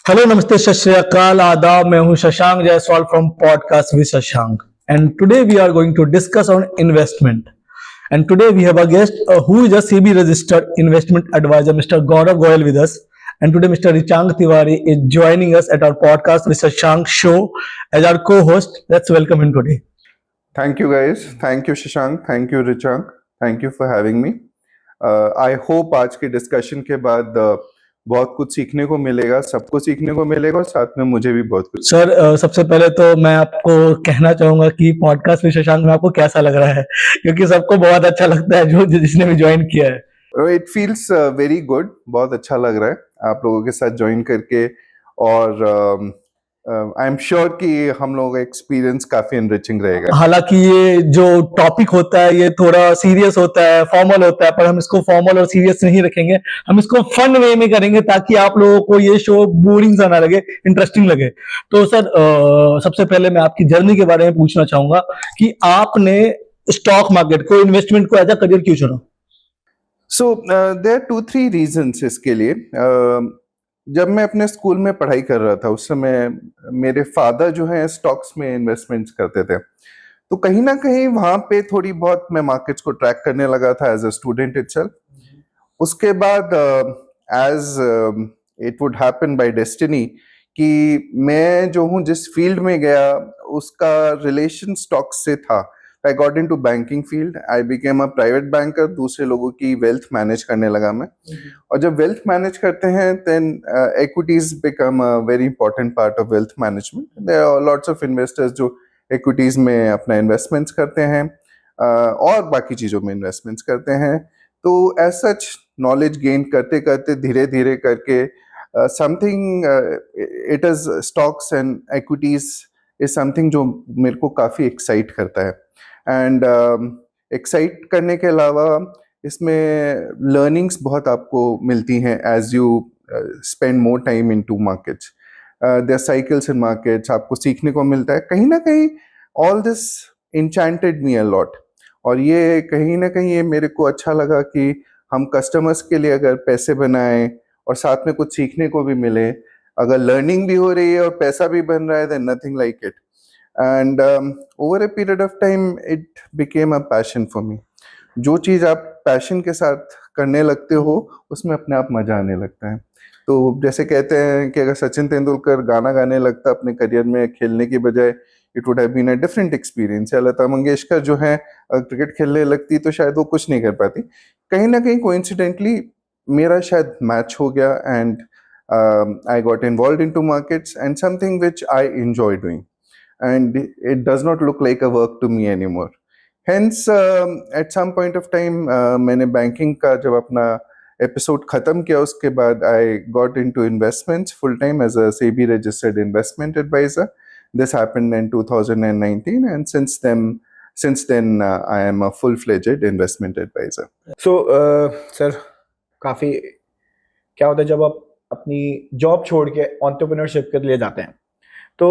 Hello, नमस्ते, सत श्री अकाल, आदाब। मैं हूं Shashank Jaiswal from podcast with Shashank and today we are going to discuss on investment and today we have a guest who is a CB registered investment advisor, Mr. Gaurav Goyal with us, and today Mr. Richang Tiwari is joining us at our podcast with Shashank show as our co-host. Let's welcome him today. Thank you guys. Thank you Shashank. Thank you Richang. Thank you for having me. I hope आज के discussion के बाद बहुत कुछ सीखने को मिलेगा, सबको सीखने को मिलेगा और साथ में मुझे भी बहुत कुछ। सर, सबसे पहले तो मैं आपको कहना चाहूंगा कि पॉडकास्ट में शशांक में आपको कैसा लग रहा है, क्योंकि सबको बहुत अच्छा लगता है जो जिसने भी ज्वाइन किया है। इट फील्स वेरी गुड, बहुत अच्छा लग रहा है आप लोगों के साथ ज्वाइन करके और आई एम श्योर कि हम लोगों का एक्सपीरियंस काफी एनरिचिंग रहेगा। हालांकि ये जो टॉपिक होता है ये थोड़ा सीरियस होता है, फॉर्मल होता है, पर हम इसको फॉर्मल और सीरियस नहीं रखेंगे, हम इसको फन वे में करेंगे ताकि आप लोगों को ये शो बोरिंग सा ना लगे, इंटरेस्टिंग लगे। तो सर, सबसे पहले मैं आपकी जर्नी के बारे में पूछना चाहूंगा कि आपने स्टॉक मार्केट को, इन्वेस्टमेंट को एज अ करियर क्यों चुना? सो देयर आर 2-3 रीजंस इसके लिए। जब मैं अपने स्कूल में पढ़ाई कर रहा था उस समय मेरे फादर जो है स्टॉक्स में इन्वेस्टमेंट्स करते थे, तो कहीं ना कहीं वहां पे थोड़ी बहुत मैं मार्केट्स को ट्रैक करने लगा था एज अ स्टूडेंट इटसेल्फ। उसके बाद as it would happen by destiny कि मैं जो हूँ जिस फील्ड में गया उसका रिलेशन स्टॉक्स से था। I got into banking field, I became a private banker, दूसरे लोगों की वेल्थ मैनेज करने लगा मैं। और जब वेल्थ मैनेज करते हैं then equities become a very important part of wealth management. There are lots of investors जो इक्विटीज में अपना इन्वेस्टमेंट्स करते हैं और बाकी चीजों में इन्वेस्टमेंट्स करते हैं। तो एज सच नॉलेज गेन करते करते धीरे धीरे करके something it is stocks and equities is something जो मेरे को काफ़ी एक्साइट करता है। एंड एक्साइट करने के अलावा इसमें लर्निंग्स बहुत आपको मिलती हैं as you spend more time into markets. There cycles in markets आपको सीखने को मिलता है कहीं ना कहीं। All this enchanted me a lot, और ये कहीं ना कहीं ये मेरे को अच्छा लगा कि हम कस्टमर्स के लिए अगर पैसे बनाएं और साथ में कुछ सीखने को भी मिले, अगर लर्निंग भी हो रही है और पैसा भी बन रहा है, then nothing like it. And over a period of time it became a passion for me. जो चीज़ आप पैशन के साथ करने लगते हो उसमें अपने आप मजा आने लगता है। तो जैसे कहते हैं कि अगर सचिन तेंदुलकर गाना गाने लगता अपने करियर में खेलने की बजाय, it would have been a different experience. या लता मंगेशकर जो है क्रिकेट खेलने लगती तो शायद वो कुछ नहीं कर पाती। कहीं ना कहीं कोइंसिडेंटली मेरा शायद मैच हो गया and I got involved into markets and something which I enjoy doing, and it does not look like a work to me anymore. Hence, at some point of time, मैंने banking का जब अपना episode खत्म किया उसके बाद I got into investments full time as a SEBI registered investment advisor. This happened in 2019, and since then I am a full-fledged investment advisor. So, sir, काफ़ी क्या होता है जब आप अपनी जॉब छोड़ के एंटरप्रेन्योरशिप के लिए जाते हैं, तो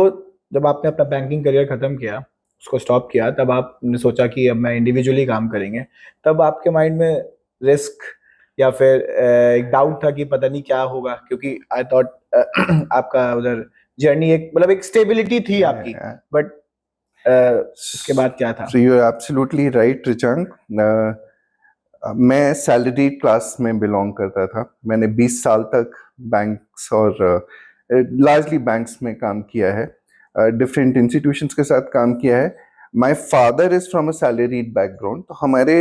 जब आपने अपना बैंकिंग करियर ख़त्म किया, उसको स्टॉप किया, तब आपने सोचा कि अब मैं इंडिविजुअली काम करेंगे। तब आपके माइंड में रिस्क या फिर एक डाउट था कि पता नहीं क्या होगा, क्योंकि आई थॉट आपका उधर जर्नी एक मतलब एक स्टेबिलिटी थी आपकी, बट उसके बाद क्या था? So you are absolutely right, Richang. मैं सैलरी क्लास में बिलोंग करता था। मैंने 20 साल तक बैंक्स और लार्जली बैंक्स में काम किया है, डिफरेंट इंस्टीट्यूशंस के साथ काम किया है। My father is from a salaried background, तो हमारे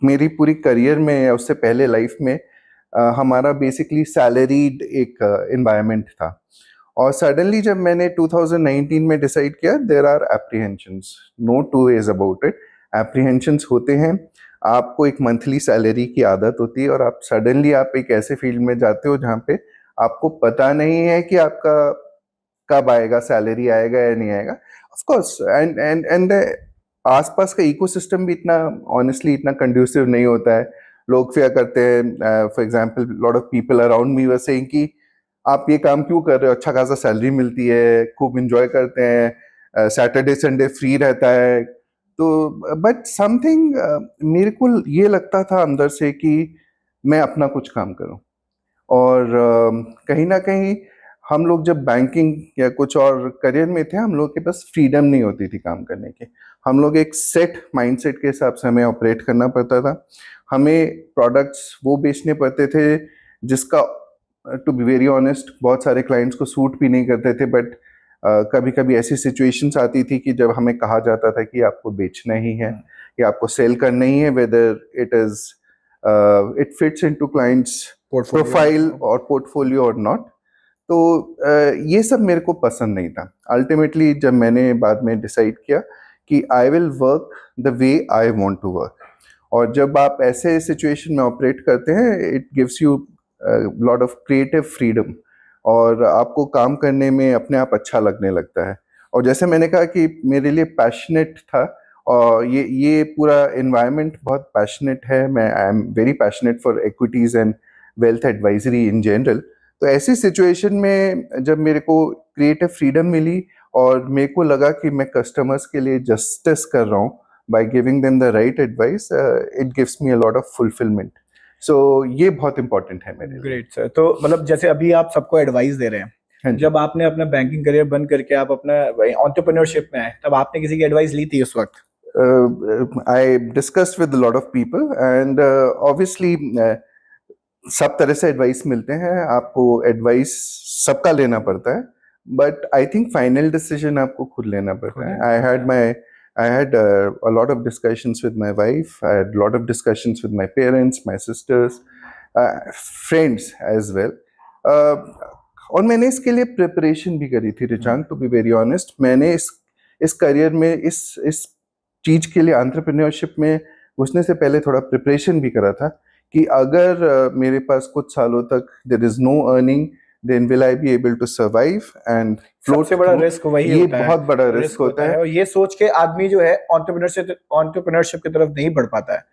मेरी पूरी करियर में या उससे पहले लाइफ में हमारा बेसिकली सैलरीड एक एनवायरनमेंट था। और सडनली जब मैंने 2019 में डिसाइड किया, there are apprehensions, no two ways about it. Apprehensions होते हैं, आपको एक मंथली सैलरी की आदत होती है और आप सडनली आप एक ऐसे फील्ड में जाते हो जहाँ पे आपको पता नहीं है कि आपका कब आएगा, सैलरी आएगा या नहीं आएगा। ऑफ कोर्स एंड आसपास का इकोसिस्टम भी इतना ऑनेस्टली इतना कंड्यूसिव नहीं होता है। लोग फेयर करते हैं, for example lot of people around me were saying कि आप ये काम क्यों कर रहे हो, अच्छा खासा सैलरी मिलती है, खूब इंजॉय करते हैं, सैटरडे संडे फ्री रहता है। तो बट समथिंग मेरे को ये लगता था अंदर से कि मैं अपना कुछ काम करूं। और कहीं ना कहीं हम लोग जब बैंकिंग या कुछ और करियर में थे, हम लोग के पास फ्रीडम नहीं होती थी काम करने की। हम लोग एक सेट माइंडसेट के हिसाब से हमें ऑपरेट करना पड़ता था। हमें प्रोडक्ट्स वो बेचने पड़ते थे जिसका टू बी वेरी ऑनेस्ट बहुत सारे क्लाइंट्स को सूट भी नहीं करते थे, बट कभी कभी ऐसी सिचुएशंस आती थी कि जब हमें कहा जाता था कि आपको बेचना ही है या आपको सेल करना ही है, whether it fits into clients profile और पोर्टफोलियो और नॉट। तो ये सब मेरे को पसंद नहीं था। अल्टीमेटली जब मैंने बाद में डिसाइड किया कि I will work the way I want to work, और जब आप ऐसे सिचुएशन में ऑपरेट करते हैं, it gives you lot of creative freedom, और आपको काम करने में अपने आप अच्छा लगने लगता है। और जैसे मैंने कहा कि मेरे लिए पैशनेट था, और ये पूरा इन्वायरमेंट बहुत पैशनेट है। मैं I am very passionate for equities and wealth advisory in general. तो ऐसी सिचुएशन में जब मेरे को क्रिएटिव फ्रीडम मिली और मेरे को लगा कि मैं कस्टमर्स के लिए जस्टिस कर रहा हूँ by giving them the right advice, it gives me a lot of fulfilment. So ये बहुत इंपॉर्टेंट है मेरे लिए। Great sir. तो मतलब जैसे अभी आप सबको एडवाइस दे रहे हैं, हाँ जी। जब आपने अपना बैंकिंग करियर बंद करके आप अपना एंटरप्रेन्योरशिप में आए, तब आपने किसी की एडवाइस ली थी उस वक्त? I discussed with a lot of people and obviously सब तरह से एडवाइस मिलते हैं, आपको एडवाइस सबका लेना पड़ता है, but I think final decision आपको खुद लेना पड़ता है। I had a lot of discussions with my wife. I had a lot of discussions with my parents, my sisters, friends as well. और मैंने इसके लिए प्रिपरेशन भी करी थी रिचांग, टू बी वेरी ऑनेस्ट। मैंने इस करियर में इस चीज के लिए एंटरप्रेन्योरशिप में घुसने से पहले थोड़ा प्रिपरेशन भी करा था कि अगर मेरे पास कुछ सालों तक there is no earning, then will I be able to survive and float. सबसे बड़ा रिस्क वही ये होता है, बहुत बड़ा रिस्क होता है, और ये सोच के आदमी जो है एंटरप्रेन्योरशिप की तरफ नहीं बढ़ पाता है।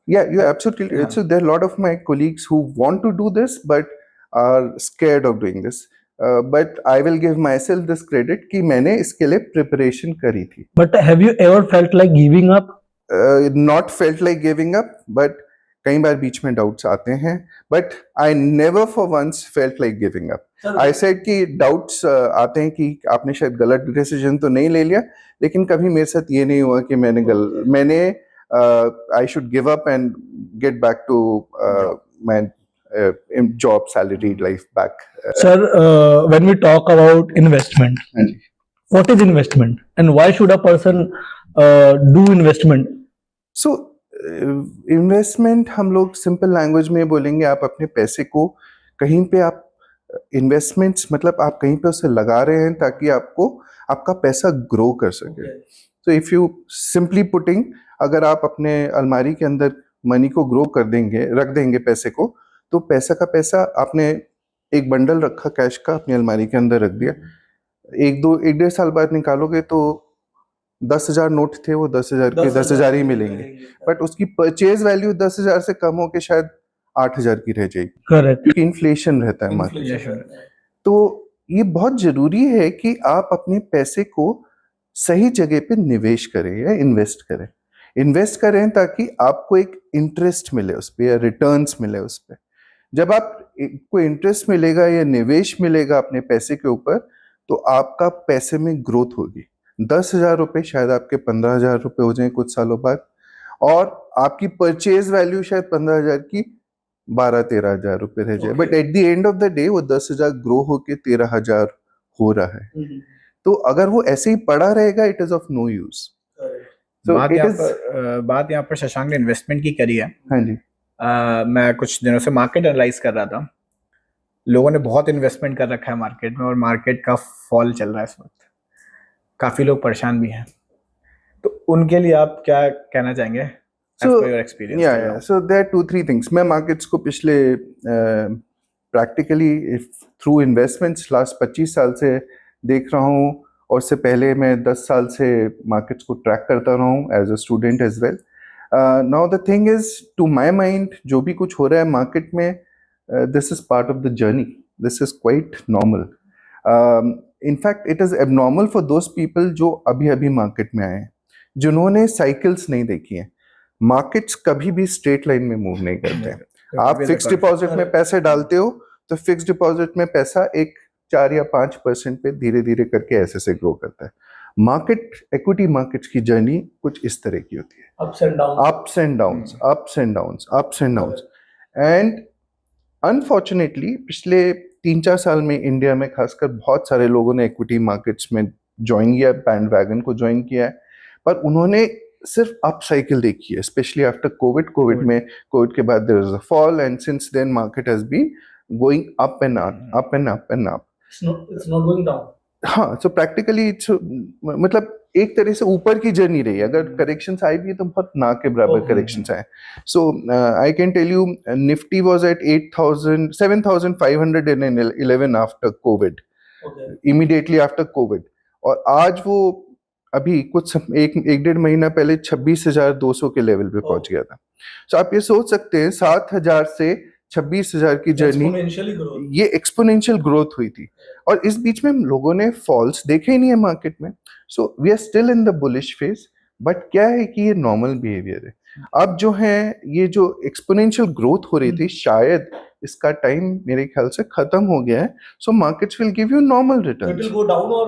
Yeah, you're absolutely right. So there are a lot of my colleagues who want to do this but are scared of doing this. But I will give myself this credit कि मैंने इसके लिए preparation करी थी। But have you ever felt like giving up? Not felt like giving up, but कई बार बीच में doubts आते हैं, but I never for once felt like giving up. I said कि doubts आते हैं कि आपने शायद गलत decision तो नहीं ले लिया, लेकिन कभी मेरे साथ ये नहीं हुआ कि मैंने I should give up and get back to my job, salaried life back. Sir, when we talk about investment, हाँ जी। what is investment and why should a person do investment? So investment हम लोग simple language में बोलेंगे, आप अपने पैसे को कहीं पे आप इन्वेस्टमेंट्स मतलब आप कहीं पे उसे लगा रहे हैं ताकि आपका पैसा ग्रो कर सके। तो इफ यू सिंपली पुटिंग, अगर आप अपने अलमारी के अंदर मनी को ग्रो कर देंगे, रख देंगे पैसे को, तो पैसा आपने एक बंडल रखा कैश का अपनी अलमारी के अंदर रख दिया, एक डेढ़ साल बाद निकालोगे तो 10,000 नोट थे, वो 10,000 के 10,000 ही मिलेंगे, बट उसकी परचेज वैल्यू 10,000 से कम होकर शायद 8,000 की रह जाएगी। Correct. क्योंकि इन्फ्लेशन रहता है मार्केट। तो ये बहुत जरूरी है कि आप अपने पैसे को सही जगह पे निवेश करें या इन्वेस्ट करें ताकि आपको एक इंटरेस्ट मिले उस पर या रिटर्न्स मिले उस पर। जब आपको इंटरेस्ट मिलेगा या निवेश मिलेगा अपने पैसे के ऊपर, तो आपका पैसे में ग्रोथ होगी। 10,000 रुपये शायद आपके 15,000 रुपये हो जाए कुछ सालों बाद, और आपकी परचेज वैल्यू शायद 15,000 की 12-13,000 रुपये रह जाए, but at the end of the day वो 10,000 ग्रो होके 13,000 हो रहा है। तो अगर वो ऐसे ही पड़ा रहेगा, it is of no use. बात यहाँ पर शशांक ने इन्वेस्टमेंट की करी है। हाँ जी। मैं कुछ दिनों से मार्केट एनालाइज कर रहा था, लोगों ने बहुत इन्वेस्टमेंट कर रखा है मार्केट में और मार्केट का फॉल चल रहा है इस वक्त, काफी लोग परेशान भी हैं, तो उनके लिए आप क्या कहना चाहेंगे? So there are 2-3 things. मैं मार्केट्स को पिछले प्रैक्टिकली थ्रू इन्वेस्टमेंट्स लास्ट 25 साल से देख रहा हूँ, और उससे पहले मैं 10 साल से मार्केट्स को ट्रैक करता रहा हूँ as a student as well. Now the thing is, to my mind जो भी कुछ हो रहा है मार्केट में, this is part of the journey, this is quite normal. In fact it is abnormal for those people जो अभी मार्केट में आए हैं, जिन्होंने साइकिल्स नहीं देखी हैं। मार्केट्स कभी भी स्ट्रेट लाइन में मूव नहीं करते हैं। आप फिक्स डिपॉजिट में पैसे डालते हो तो फिक्स डिपॉजिट में पैसा एक 4 या 5% पे धीरे धीरे करके ऐसे से ग्रो करता है। मार्केट, इक्विटी मार्केट्स की जर्नी कुछ इस तरह की होती है, Ups and downs. Ups and downs, ups and downs, ups and downs. And unfortunately पिछले 3-4 साल में इंडिया में खासकर बहुत सारे लोगों ने इक्विटी मार्केट्स में ज्वाइन किया, बैंडवैगन को ज्वाइन किया है, पर उन्होंने सिर्फ अप साइकिल देखी है, स्पेशली आफ्टर कोविड में, कोविड के बाद there was a fall and since then market has been going up and up and up and up. It's not going down. हाँ, सो प्रैक्टिकली इट्स मतलब एक तरह से ऊपर की जर्नी रही है। अगर करेक्शंस आई भी तो बहुत ना के बराबर Okay. करेक्शंस आए। So I can tell you Nifty was at 7,511 after Covid, Okay. Immediately after Covid, और आज वो अभी कुछ एक डेढ़ महीना पहले 26,200 के लेवल पे पहुंच गया था। सो आप ये सोच सकते हैं 7,000 से 26,000 की जर्नी, Exponentially growth. ये एक्सपोनेंशियल ग्रोथ हुई थी। और इस बीच में हम लोगों ने फॉल्स देखे ही नहीं है मार्केट में। So we are still in the bullish phase, but क्या है कि ये नॉर्मल बिहेवियर है। अब जो है ये जो एक्सपोनेंशियल ग्रोथ हो रही थी, शायद इसका टाइम मेरे ख्याल से खत्म हो गया है। So markets will give you normal It returns. will go down or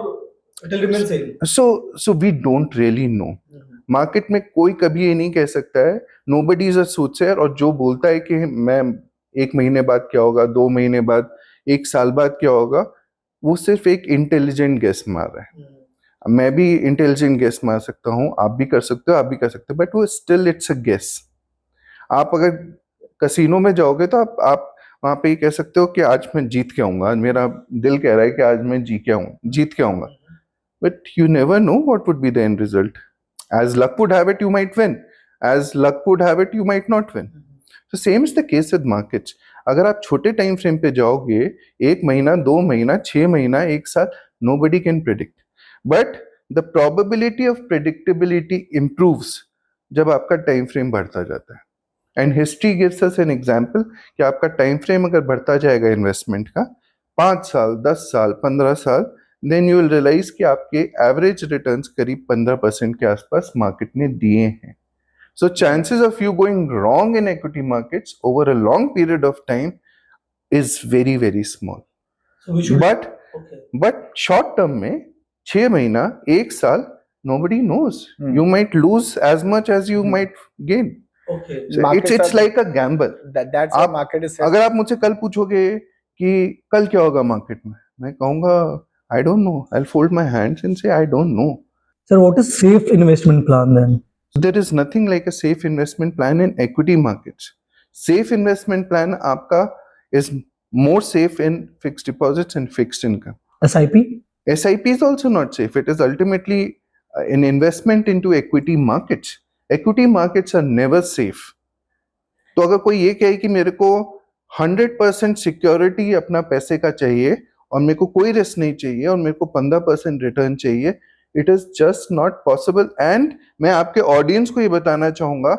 it will remain same. So we don't really know. Market में कोई कभी ये नहीं कह सकता है, नोबडी इज अ सूटसेयर, और जो बोलता है कि मैं 1 महीने बाद क्या होगा, 2 महीने बाद, 1 साल बाद क्या होगा, वो सिर्फ एक इंटेलिजेंट गेस मार रहा है। मैं भी इंटेलिजेंट गेस मार सकता हूँ, आप भी कर सकते हो, आप भी कर सकते हो, बट वो स्टिल इट्स अ गेस। आप अगर कसिनो में जाओगे तो आप वहां पे ही कह सकते हो कि आज मैं जीत के आऊंगा, आज मेरा दिल कह रहा है कि आज मैं जीत के आऊंगा, but you never know what would be the end result. As luck would have it, you might win. As luck would have it, you might not win. So same is the case with markets. अगर आप छोटे time frame पे जाओगे, 1 महीना, 2 महीना, 6 महीना, 1 साल, nobody can predict. But the probability of predictability improves जब आपका टाइम फ्रेम बढ़ता जाता है। And history gives us an example कि आपका टाइम फ्रेम अगर बढ़ता जाएगा इन्वेस्टमेंट का 5 साल, 10 साल, 15 साल, देन यू विल रियलाइज कि आपके एवरेज रिटर्न्स करीब 15% के आसपास मार्केट ने दिए हैं। So chances of you going wrong in equity markets over a long period of time is very very small. So we should. But short term में 6 महीना, 1 साल, nobody knows. You might lose as much as you might gain. Okay. So it's like a gamble. That's आप- how market is. अगर आप मुझसे कल पूछोगे कि कल क्या होगा मार्केट में, मैं कहूंगा I don't know. I'll fold my hands and say I don't know. Sir, what is safe investment plan then? There is nothing like a safe investment plan in equity markets. Safe investment plan आपका is more safe in fixed deposits and fixed income. SIP? SIP is also not safe. It is ultimately an investment into equity markets. Equity markets are never safe. तो अगर कोई ये कहे कि मेरे को 100% security अपना पैसे का चाहिए और मेरे को कोई रिस्क नहीं चाहिए और मेरे को 15% रिटर्न चाहिए, it is just not possible. And मैं आपके ऑडियंस को ये बताना चाहूंगा,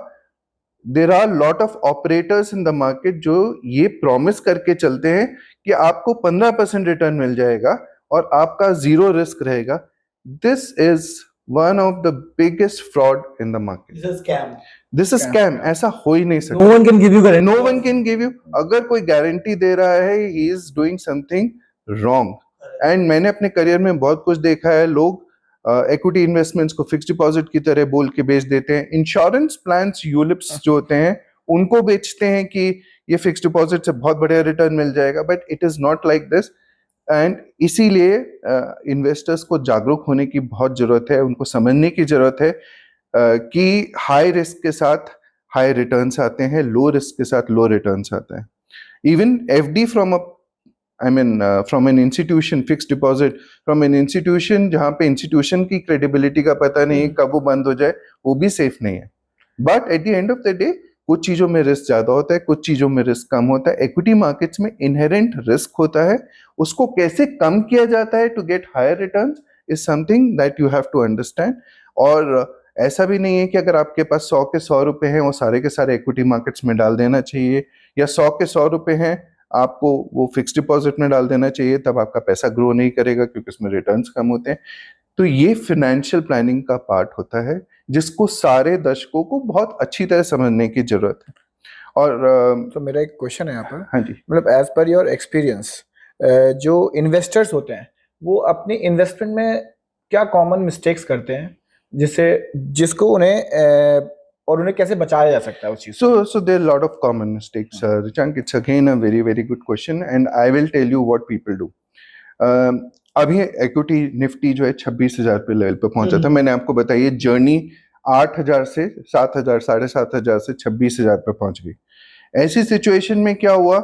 there are lot of operators in the market जो ये प्रॉमिस करके चलते हैं कि आपको 15% रिटर्न मिल जाएगा और आपका 0 रिस्क रहेगा। This is one of the biggest fraud in the market. This is scam. This is scam. ऐसा हो ही नहीं सकता। No one can give you guarantee. No one can give you. अगर कोई गारंटी दे रहा है, he is doing something wrong. And मैंने अपने करियर में बहुत कुछ देखा है, लोग इक्विटी इन्वेस्टमेंट्स को फिक्स डिपॉजिट की तरह बोल के बेच देते हैं। इंश्योरेंस प्लान्स, यूलिप्स जो होते हैं, उनको बेचते हैं कि ये फिक्स डिपॉजिट से बहुत बढ़िया रिटर्न मिल जाएगा, but it is not like this. And इसीलिए इन्वेस्टर्स को जागरूक होने की बहुत जरूरत है, उनको समझने की जरूरत है कि हाई रिस्क के साथ हाई रिटर्न्स आते हैं, लो रिस्क के साथ लो रिटर्न्स आते हैं। Even FD from from an institution, fix deposit from an institution, जहाँ पे इंस्टीट्यूशन की क्रेडिबिलिटी का पता नहीं कब वो बंद हो जाए, वो भी सेफ नहीं है। But at the end of the day कुछ चीजों में रिस्क ज्यादा होता है, कुछ चीजों में रिस्क कम होता है। इक्विटी मार्केट्स में इनहेरेंट रिस्क होता है, उसको कैसे कम किया जाता है to get higher returns is something that you have to understand. और ऐसा भी नहीं है कि अगर आपके पास 100 के 100 रुपए हैं वो सारे के सारे इक्विटी मार्केट्स में डाल देना चाहिए, या 100 के 100 रुपए हैं आपको वो फिक्स डिपॉजिट में डाल देना चाहिए, तब आपका पैसा ग्रो नहीं करेगा क्योंकि उसमें रिटर्न्स कम होते हैं। तो ये फाइनेंशियल प्लानिंग का पार्ट होता है जिसको सारे दर्शकों को बहुत अच्छी तरह समझने की जरूरत है। और तो मेरा एक क्वेश्चन है यहाँ पर, हाँ जी, मतलब एज पर योर एक्सपीरियंस, जो इन्वेस्टर्स होते हैं वो अपनी इन्वेस्टमेंट में क्या कॉमन मिस्टेक्स करते हैं जिससे जिसको उन्हें कैसे बचाया जा सकता है उस चीज से? so there are a lot of common mistakes, Richank. It's again a very good question, and I will tell you what people do. अभी इक्विटी निफ्टी जो है 26,000 पे लेवल पे पहुंचा था। मैंने आपको बताया ये जर्नी 8,000 से 7,000, 7,500 से 26,000 पे पहुंच गई। ऐसी सिचुएशन में क्या हुआ,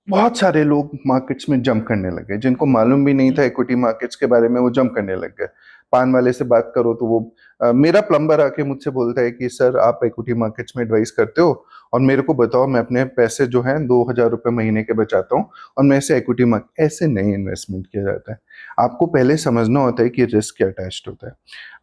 बहुत सारे लोग मार्केट्स में जंप करने लगे, जिनको मालूम भी नहीं था इक्विटी मार्केट्स के बारे में, वो जंप करने लग गए। पान वाले से बात करो तो वो मेरा प्लम्बर आके मुझसे बोलता है कि सर आप इक्विटी मार्केट्स में एडवाइस करते हो और मेरे को बताओ, मैं अपने पैसे जो हैं 2,000 रुपये महीने के बचाता हूँ और मैं ऐसे इक्विटी मार्केट, ऐसे नहीं इन्वेस्टमेंट किया जाता है। आपको पहले समझना होता है कि रिस्क क्या अटैच्ड होता है।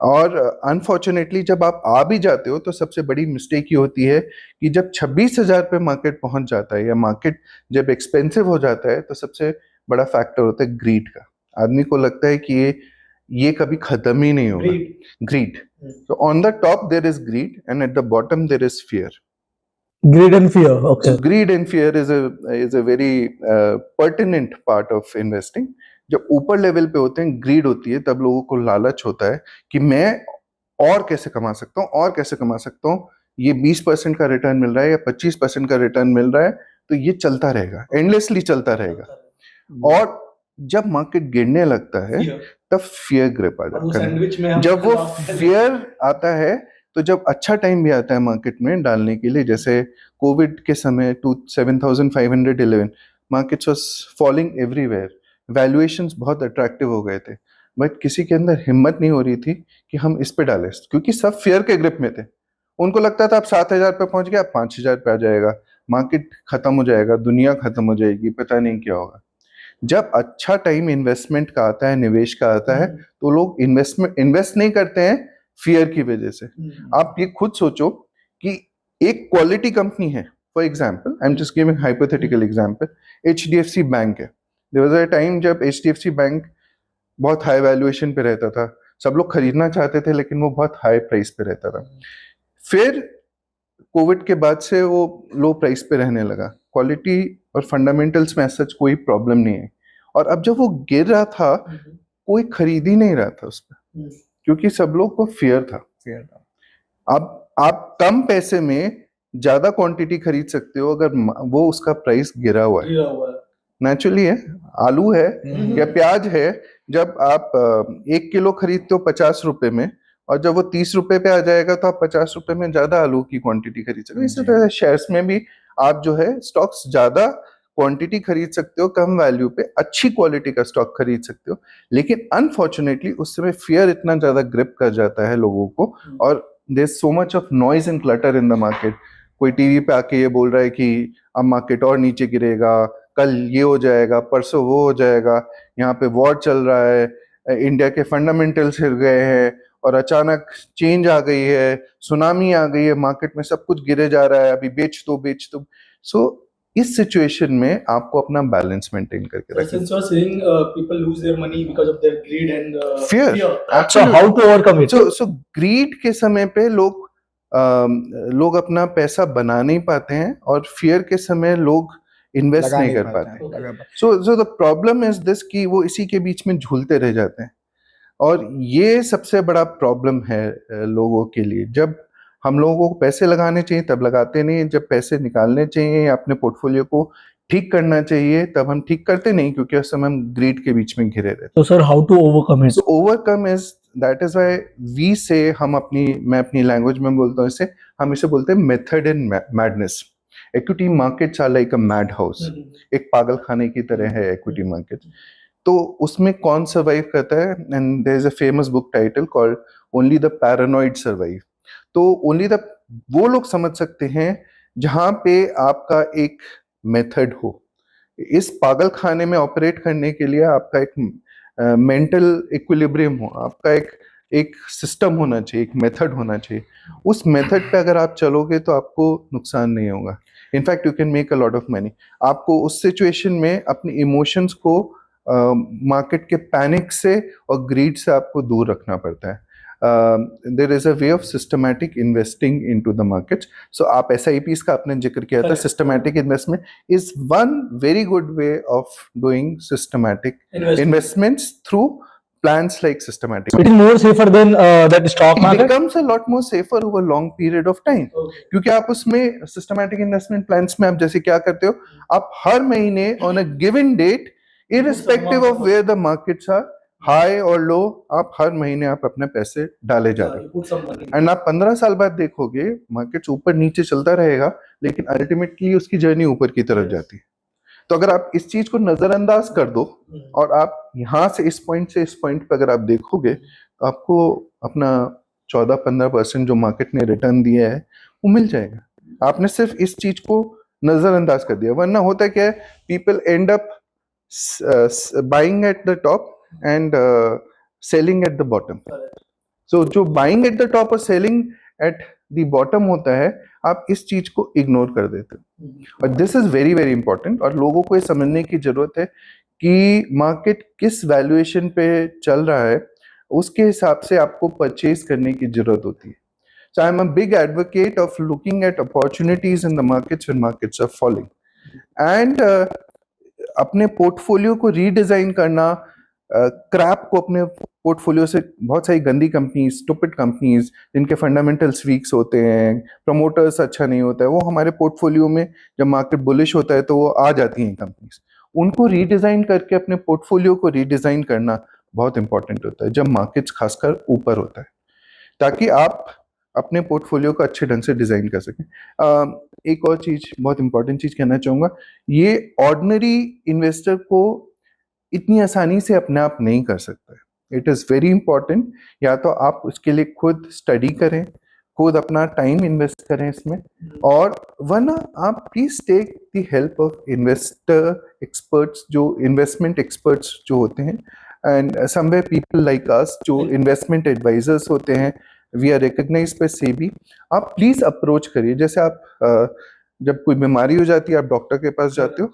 और अनफॉर्चुनेटली जब आप आ भी जाते हो तो सबसे बड़ी मिस्टेक ये होती है कि जब 26,000 पे मार्केट पहुंच जाता है या मार्केट जब एक्सपेंसिव हो जाता है तो सबसे बड़ा फैक्टर होता है ग्रीड का। आदमी को लगता है कि ये कभी खत्म ही नहीं होगा। Grid. So on the top there is greed and at the bottom there is fear. Greed and fear. Okay. So greed and fear is a very pertinent part of investing. जब ऊपर लेवल पे होते हैं, grid होती है, तब लोगों को लालच होता है कि मैं और कैसे कमा सकता हूँ और कैसे कमा सकता हूँ। ये 20% का रिटर्न मिल रहा है या 25% का रिटर्न मिल रहा है तो ये चलता रहेगा, एंडलेसली चलता रहेगा। और जब मार्केट गिरने लगता है तब फियर ग्रिप आ जाता है। जब वो फियर आता है तो जब अच्छा टाइम भी आता है मार्केट में डालने के लिए, जैसे कोविड के समय 7,511 markets was falling everywhere, valuations बहुत अट्रैक्टिव हो गए थे, बट किसी के अंदर हिम्मत नहीं हो रही थी कि हम इस पे डालें, क्योंकि सब फियर के ग्रिप में थे। उनको लगता था अब 7,000 पे पहुंच गया, अब 5,000 पे आ जाएगा, मार्केट खत्म हो जाएगा, दुनिया खत्म हो जाएगी, पता नहीं क्या होगा। जब अच्छा टाइम इन्वेस्टमेंट का आता है, निवेश का आता है, तो लोग इन्वेस्ट नहीं करते हैं फियर की वजह से। आप ये खुद सोचो कि एक क्वालिटी कंपनी है, for example I am just giving hypothetical example, HDFC bank है। देयर वाज अ टाइम जब एचडीएफसी बैंक बहुत हाई वैल्यूएशन पे रहता था, सब लोग खरीदना चाहते थे लेकिन वो बहुत हाई प्राइस पे रहता था। फिर कोविड के बाद से वो लो प्राइस पे रहने लगा, क्वालिटी और फंडामेंटल्स में सच कोई प्रॉब्लम नहीं है। और अब जब वो गिर रहा था कोई खरीद ही नहीं रहा था उस पर, क्योंकि सब लोग को फियर था। अब आप कम पैसे में ज्यादा क्वांटिटी खरीद सकते हो अगर वो उसका प्राइस गिरा हुआ है। नेचुरली है, आलू है या प्याज है, जब आप 1 किलो खरीदते हो 50 रुपए में और जब वो 30 रुपए पे आ जाएगा तो आप 50 रुपए में ज्यादा आलू की क्वांटिटी खरीद सकते हो। इसी तरह शेयर्स में भी आप जो है स्टॉक्स ज्यादा क्वांटिटी खरीद सकते हो, कम वैल्यू पे अच्छी क्वालिटी का स्टॉक खरीद सकते हो। लेकिन अनफॉर्चुनेटली उस समय फियर इतना ज्यादा ग्रिप कर जाता है लोगों को, और there is so much of noise and clutter in the market. कोई टीवी पे आके ये बोल रहा है कि अब मार्केट और नीचे गिरेगा, कल ये हो जाएगा, परसों वो हो जाएगा, यहाँ पे वॉर चल रहा है, इंडिया के फंडामेंटल्स हिल गए हैं और अचानक चेंज आ गई है, सुनामी आ गई है, मार्केट में सब कुछ गिरे जा रहा है, अभी बेच दो। सो इस सिचुएशन में आपको अपना बैलेंस मेंटेन करके रखना। Since you are saying people lose their money because of their greed and Fear. So Absolutely. how to overcome it? So greed के समय पे लोग अपना पैसा बना नहीं पाते हैं और फियर के समय लोग इन्वेस्ट नहीं कर पाते। So the problem is this कि वो इसी के बीच में झूलते रह जाते हैं, और ये सबसे बड़ा प्रॉब्लम है लोगों के लिए। जब हम लोगों को पैसे लगाने चाहिए तब लगाते नहीं, जब पैसे निकालने चाहिए या अपने पोर्टफोलियो को ठीक करना चाहिए तब हम ठीक करते नहीं, क्योंकि उस समय हम ग्रीड के बीच में घिरे रहते। So sir, how to overcome it? So overcome is, that is why we say, मैं अपनी लैंग्वेज में बोलता हूँ इसे, हम इसे बोलते हैं method in madness. Equity markets are like a madhouse, एक पागल खाने की तरह है इक्विटी मार्केट। तो उसमें कौन सर्वाइव करता है? And there is a famous book title called only the paranoid survive. तो ओनली द वो लोग समझ सकते हैं जहां पे आपका एक मेथड हो। इस पागल खाने में ऑपरेट करने के लिए आपका एक मेंटल इक्विलिब्रियम हो, आपका एक सिस्टम होना चाहिए, एक मेथड होना चाहिए। उस मेथड पे अगर आप चलोगे तो आपको नुकसान नहीं होगा, in fact you can make a lot of money. आपको उस सिचुएशन में अपने इमोशंस को मार्केट के पैनिक से और ग्रीड से आपको दूर रखना पड़ता है। There is a way of systematic investing into the markets. So आप SIPs का आपने जिक्र किया था. Correct. Systematic investment is one very good way of doing systematic investments through plans like systematic. It is more safer than that stock It market. becomes a lot more safer over long period of time. Okay. क्योंकि आप उसमें systematic investment plans में आप जैसे क्या करते हो, आप हर महीने on a given date irrespective of where the markets are high or low, आप हर महीने आप अपने पैसे डाले जा रहे हो. एंड आप 15 साल बाद देखोगे मार्केट्स ऊपर नीचे चलता रहेगा, लेकिन अल्टीमेटली उसकी जर्नी ऊपर की तरफ जाती है. तो अगर आप इस चीज को नजरअंदाज कर दो और आप यहाँ से इस पॉइंट से इस पॉइंट पे अगर आप देखोगे, तो आपको अपना 14-15% जो मार्केट ने रिटर्न दिया है वो मिल जाएगा. आपने सिर्फ इस चीज को नजरअंदाज कर दिया. वरना होता क्या है, people end up buying at the top and selling at the bottom. So जो बाइंग एट द टॉप और सेलिंग एट द बॉटम होता है, आप इस चीज को इग्नोर कर देते हो. और this is very very important. और लोगों को ये समझने की जरूरत है कि मार्केट किस वैल्यूएशन पे चल रहा है, उसके हिसाब से आपको परचेज करने की जरूरत होती है. So I'm a big advocate of looking at opportunities in the markets when markets are falling. And अपने पोर्टफोलियो को रीडिजाइन करना, क्रैप को अपने पोर्टफोलियो से, बहुत सारी गंदी कंपनीज, स्टूपिड कंपनीज जिनके फंडामेंटल्स वीक्स होते हैं, प्रमोटर्स अच्छा नहीं होता है, वो हमारे पोर्टफोलियो में जब मार्केट बुलिश होता है तो वो आ जाती हैं कंपनीज. उनको रीडिजाइन करके अपने पोर्टफोलियो को रीडिजाइन करना बहुत इंपॉर्टेंट होता है जब मार्केट्स खासकर ऊपर होता है, ताकि आप अपने पोर्टफोलियो को अच्छे ढंग से डिजाइन कर सकें. एक और चीज, बहुत इंपॉर्टेंट चीज कहना चाहूंगा, ये ऑर्डिनरी इन्वेस्टर को इतनी आसानी से अपने आप नहीं कर सकता है. It is very important. या तो आप उसके लिए खुद स्टडी करें, खुद अपना टाइम इन्वेस्ट करें इसमें, और वरना आप please take the help of investor experts, जो इन्वेस्टमेंट एक्सपर्ट्स जो होते हैं, and somewhere people like us जो इन्वेस्टमेंट एडवाइजर्स होते हैं, we are recognised by SEBI. आप प्लीज अप्रोच करिए. जैसे आप जब कोई बीमारी हो जाती है, आप डॉक्टर के पास जाते हो,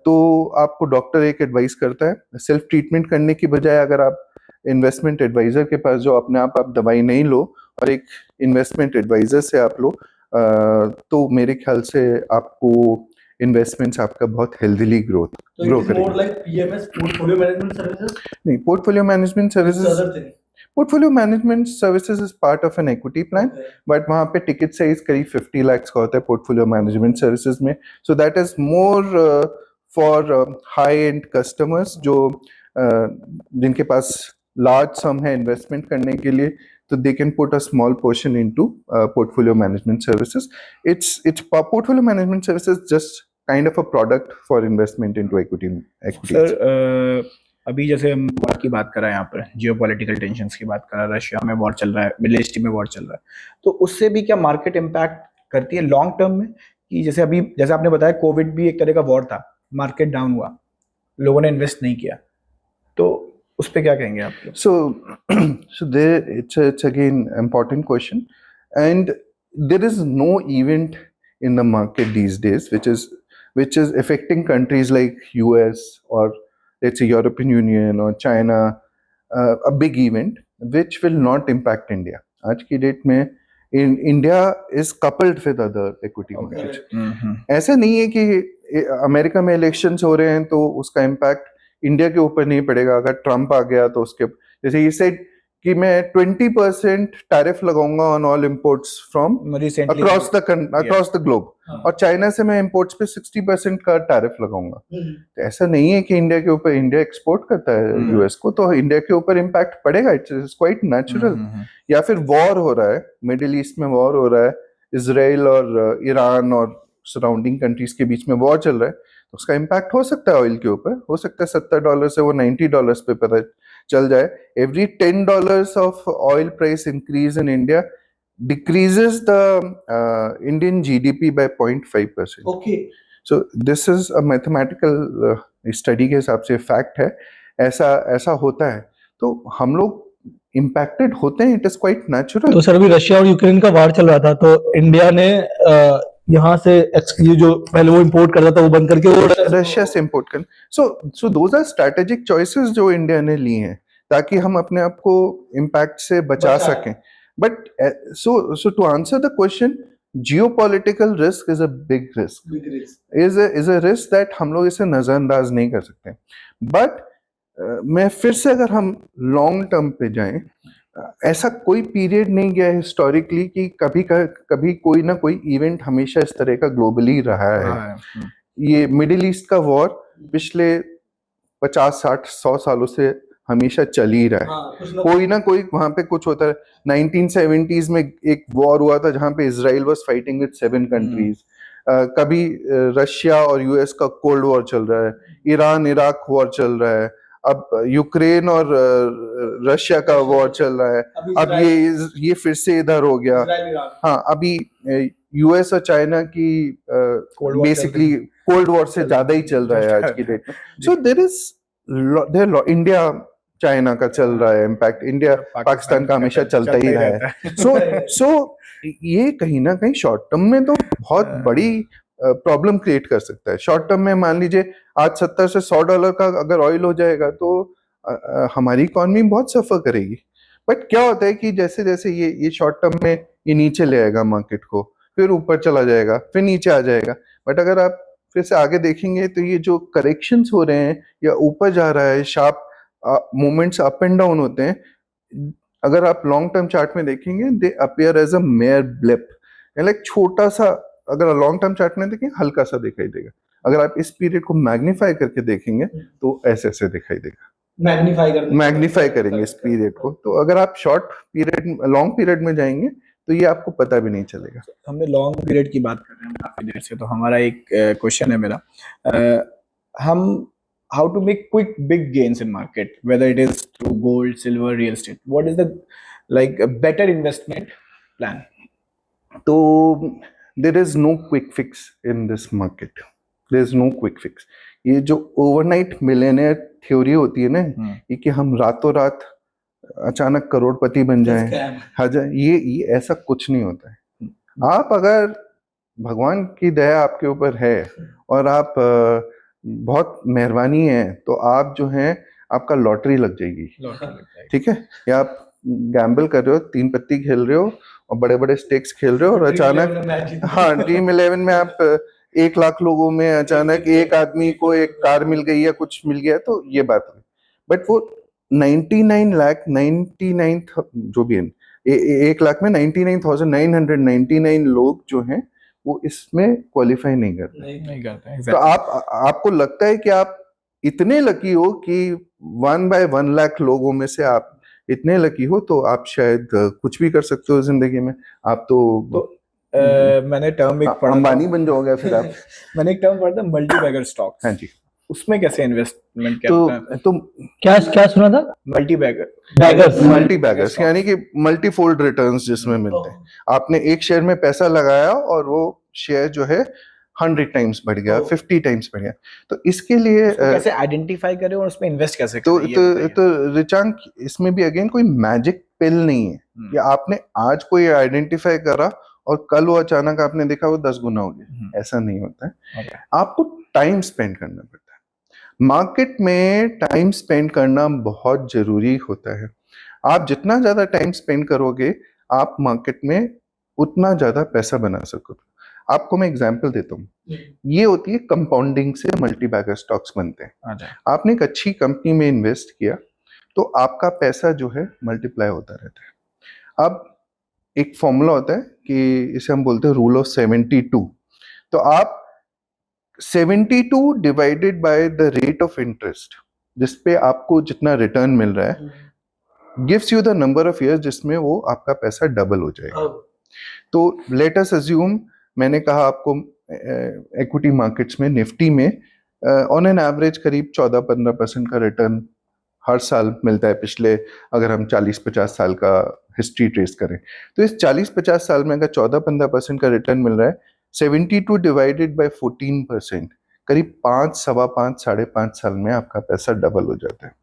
तो आपको डॉक्टर एक एडवाइस करता है. सेल्फ ट्रीटमेंट करने की बजाय अगर आप इन्वेस्टमेंट एडवाइजर के पास जो अपने आप दवाई नहीं लो और एक इन्वेस्टमेंट एडवाइजर से आप लो, तो मेरे ख्याल से आपको इन्वेस्टमेंट्स आपका बहुत हेल्दीली ग्रो करेंगे. नहीं, portfolio management services, portfolio management services is part of an equity plan, but वहाँ पे टिकट साइज करीब 50 लाख का होता है पोर्टफोलियो मैनेजमेंट सर्विसेज में. So that is more for high and customers जो जिनके पास लार्ज सम है इन्वेस्टमेंट करने के लिए, तो they can put a small portion into portfolio management services. It's portfolio management services just kind of a product for investment into equity. Sir अभी जैसे हम वॉर की बात कर रहे हैं, यहाँ पर जियोपॉलिटिकल टेंशन्स की बात कर रहे हैं, रशिया में वॉर चल रहा है, मिडिल ईस्ट में वॉर चल रहा है, तो उससे भी क्या मार्केट इम्पैक्ट करती है लॉन्ग टर्म में? कि जैसे अभी, जैसे आपने बताया, कोविड भी एक तरह का वॉर था, मार्केट डाउन हुआ, लोगों ने इन्वेस्ट नहीं किया, तो उस पे क्या कहेंगे आप? So there it's again important question, and there is no event in the market these days which is affecting countries like US or let's say European Union or China, a big event which will not impact India. आज की date में India is coupled with other equity markets. ऐसा नहीं है कि America में elections हो रहे हैं तो उसका इम्पैक्ट इंडिया के ऊपर नहीं पड़ेगा. अगर ट्रम्प आ गया तो उसके, जैसे ये सेड कि मैं 20% टैरिफ लगाऊंगा on all imports from across the globe, और चाइना से मैं इंपोर्ट्स पे 60% का टैरिफ लगाऊंगा. तो ऐसा नहीं है कि इंडिया के ऊपर, इंडिया एक्सपोर्ट करता है यूएस को, तो इंडिया के ऊपर इम्पैक्ट पड़ेगा. It's quite natural. या फिर वॉर हो रहा है, मिडिल ईस्ट में वॉर हो रहा है, इजराइल और ईरान और सराउंडिंग कंट्रीज के बीच में वॉर चल रहा है, तो उसका इम्पैक्ट हो सकता है ऑयल के ऊपर. हो सकता है $70 से वो $90 पे पता चल जाए. Every $10 of oil price increase in India decreases the Indian GDP by 0.5%. Okay. So this is a mathematical study के हिसाब से फैक्ट है. ऐसा होता है, तो हम लोग इम्पैक्टेड होते हैं. It is quite natural. तो सर अभी रशिया और यूक्रेन का वार चल रहा था, तो इंडिया ने यहाँ से ये जो पहले वो इंपोर्ट करता था वो बंद करके वो रशिया से इंपोर्ट कर. So those are strategic choices जो इंडिया ने ली हैं. ताकि हम अपने आप को इम्पैक्ट से बचा बचाएं। सकें. But so to answer the question, geopolitical risk is a big risk, is a risk that हम लोग इसे नजरअंदाज नहीं कर सकते. बट मैं फिर से अगर हम लॉन्ग टर्म पे जाएं, ऐसा कोई पीरियड नहीं गया हिस्टोरिकली कि कभी कोई ना कोई इवेंट हमेशा इस तरह का ग्लोबली रहा है. हाँ, ये मिडिल ईस्ट का वॉर पिछले 50-60-100 सालों से हमेशा चल ही रहा है. कोई ना कोई वहां पे कुछ होता है. 1970s में एक वॉर हुआ था जहां पे Israel was fighting with 7 countries. कभी रशिया और यूएस का कोल्ड वॉर चल रहा है, ईरान इराक वॉर चल रहा है, अब यूक्रेन और रशिया का वॉर चल रहा है. अब ये फिर से इधर हो गया. हाँ, अभी यूएस और चाइना की बेसिकली कोल्ड वॉर से ज्यादा ही चल रहा है आज की डेट में. सो देयर इंडिया चाइना का चल रहा है, इम्पैक्ट इंडिया पाकिस्तान का हमेशा चलता ही रहा है. सो ये कहीं ना कहीं शॉर्ट टर्म में तो बहुत बड़ी प्रॉब्लम क्रिएट कर सकता है. शॉर्ट टर्म में मान लीजिए आज $70 से $100 का अगर ऑयल हो जाएगा तो हमारी इकॉनमी बहुत सफर करेगी. बट क्या होता है कि जैसे जैसे ये शॉर्ट टर्म में ये नीचे ले आएगा मार्केट को, फिर ऊपर चला जाएगा, फिर नीचे आ जाएगा. बट अगर आप फिर से आगे देखेंगे तो ये जो करेक्शंस हो रहे हैं या ऊपर जा रहा है, sharp movements up and down होते हैं, अगर आप लॉन्ग टर्म चार्ट में देखेंगे they appear as a mere blip. Like छोटा सा, अगर लॉन्ग टर्म चार्ट में देखेंगे हल्का सा दिखाई देगा. अगर आप इस पीरियड को मैग्नीफाई करके देखेंगे तो ऐसे ऐसे दिखाई देगा. मैग्नीफाई करेंगे इस पीरियड को, तो अगर आप शॉर्ट पीरियड लॉन्ग पीरियड में जाएंगे तो ये आपको पता भी नहीं चलेगा. हमने लॉन्ग पीरियड की बात कर रहे हैं काफी देर से, तो हमारा एक क्वेश्चन है मेरा, हम how to make quick big gains in market, whether it is through gold, silver, real estate, what is the like a better investment plan? तो there is no quick fix in this market. There is no quick fix. ये जो overnight millionaire theory होती है ना, ये कि हम रातों रात अचानक करोड़पति बन जाएं, ये ऐसा कुछ नहीं होता है. आप अगर भगवान की दया आपके ऊपर है और आप बहुत मेहरबानी है तो आप जो है आपका लॉटरी लग जाएगी. ठीक है, या आप गैम्बल कर रहे हो, 3 पत्ती खेल रहे हो और बड़े बड़े स्टेक्स खेल रहे हो और अचानक, हाँ, ड्रीम 11 में आप 1 लाख लोगों में अचानक एक आदमी को एक कार मिल गई या कुछ मिल गया तो ये बात है. बट वो 99 लाख 99 जो भी है, 1 लाख में 99,999 लोग जो हैं वो इसमें क्वालिफाई नहीं करते. तो आपको लगता है कि आप इतने लकी हो कि 1/1 लाख लोगों में से आप इतने लकी हो तो आप शायद कुछ भी कर सकते हो जिंदगी में. आप तो मैंने टर्म एक पढ़ा, अंबानी बन जाओगे फिर आप. मैंने एक टर्म पढ़ा था, मल्टी बैगर स्टॉक्स. हाँ जी. उसमें कैसे इन्वेस्टमेंट क्या तो क्या सुना था? मल्टी बैगर्स यानी कि मल्टीफोल्ड रिटर्न्स जिसमें मिलते हैं. आपने एक शेयर में पैसा लगाया और वो शेयर जो है 100 टाइम्स बढ़ गया, 50 टाइम्स बढ़ गया. तो इसके लिए कैसे आइडेंटिफाई करें और उसमें इन्वेस्ट कैसे करें? तो रिचांक, इसमें भी अगेन कोई मैजिक पिल नहीं है कि आपने आज कोई आइडेंटिफाई करा और कल वो अचानक आपने देखा वो 10 गुना हो गया. ऐसा नहीं होता है. आपको टाइम स्पेंड करना पड़ता है. मार्केट में टाइम स्पेंड करना बहुत जरूरी होता है. आप जितना ज्यादा टाइम स्पेंड करोगे आप मार्केट में उतना ज्यादा पैसा बना सकोगे. आपको मैं एग्जांपल देता हूँ. ये होती है कंपाउंडिंग से मल्टी बैगर स्टॉक्स बनते हैं. आपने एक अच्छी कंपनी में इन्वेस्ट किया तो आपका पैसा जो है मल्टीप्लाई होता रहता है. अब एक फॉर्मूला होता है कि इसे हम बोलते हैं रूल ऑफ 72. तो आप 72 divided by the rate of interest, जिसपे आपको जितना रिटर्न मिल रहा है, gives you the number of years जिसमें वो आपका पैसा डबल हो जाएगा. तो लेट अस अज्यूम, मैंने कहा आपको इक्विटी मार्केट्स में, निफ्टी में ऑन एन एवरेज करीब 14-15% का रिटर्न हर साल मिलता है. पिछले अगर हम 40-50 साल का हिस्ट्री ट्रेस करें तो इस 40-50 साल में अगर 14-15% का रिटर्न मिल रहा है, 72 डिवाइडेड बाय 14%, करीब 5, सवा 5, 5.5 साल में आपका पैसा डबल हो जाता है.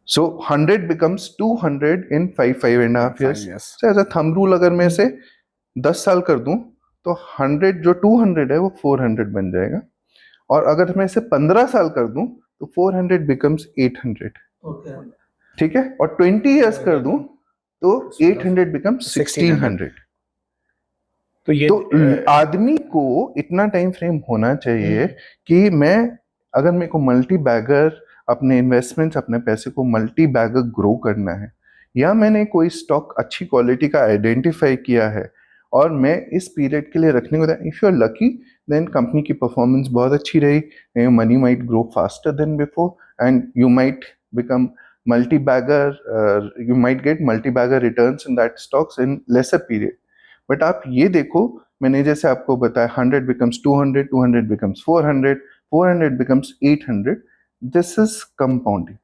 So 100 becomes 200 in 5.5 years. So as a thumb rule अगर मैं इसे 10 साल कर दूं तो 100 जो 200 है वो 400 बन जाएगा. और अगर मैं इसे 15 साल कर दूं तो 400 becomes 800. ठीक है, और 20 years कर दूं तो 800 becomes 1600। तो ये तो आदमी को इतना टाइम फ्रेम होना चाहिए कि मैं, अगर मेरे को मल्टी बैगर अपने इन्वेस्टमेंट्स, अपने पैसे को मल्टी बैगर ग्रो करना है, या मैंने कोई स्टॉक अच्छी क्वालिटी का आइडेंटिफाई किया है और मैं इस पीरियड के लिए रखने को, if you are lucky then company की परफॉर्मेंस बहुत अच्छी रही, money might grow faster than before and you might become multi bagger, you might get multi bagger returns in that stocks in lesser period. But आप ये देखो, मैंने जैसे आपको बताया 100 becomes 200, 200 becomes 400, 400 becomes 800. This is compounding.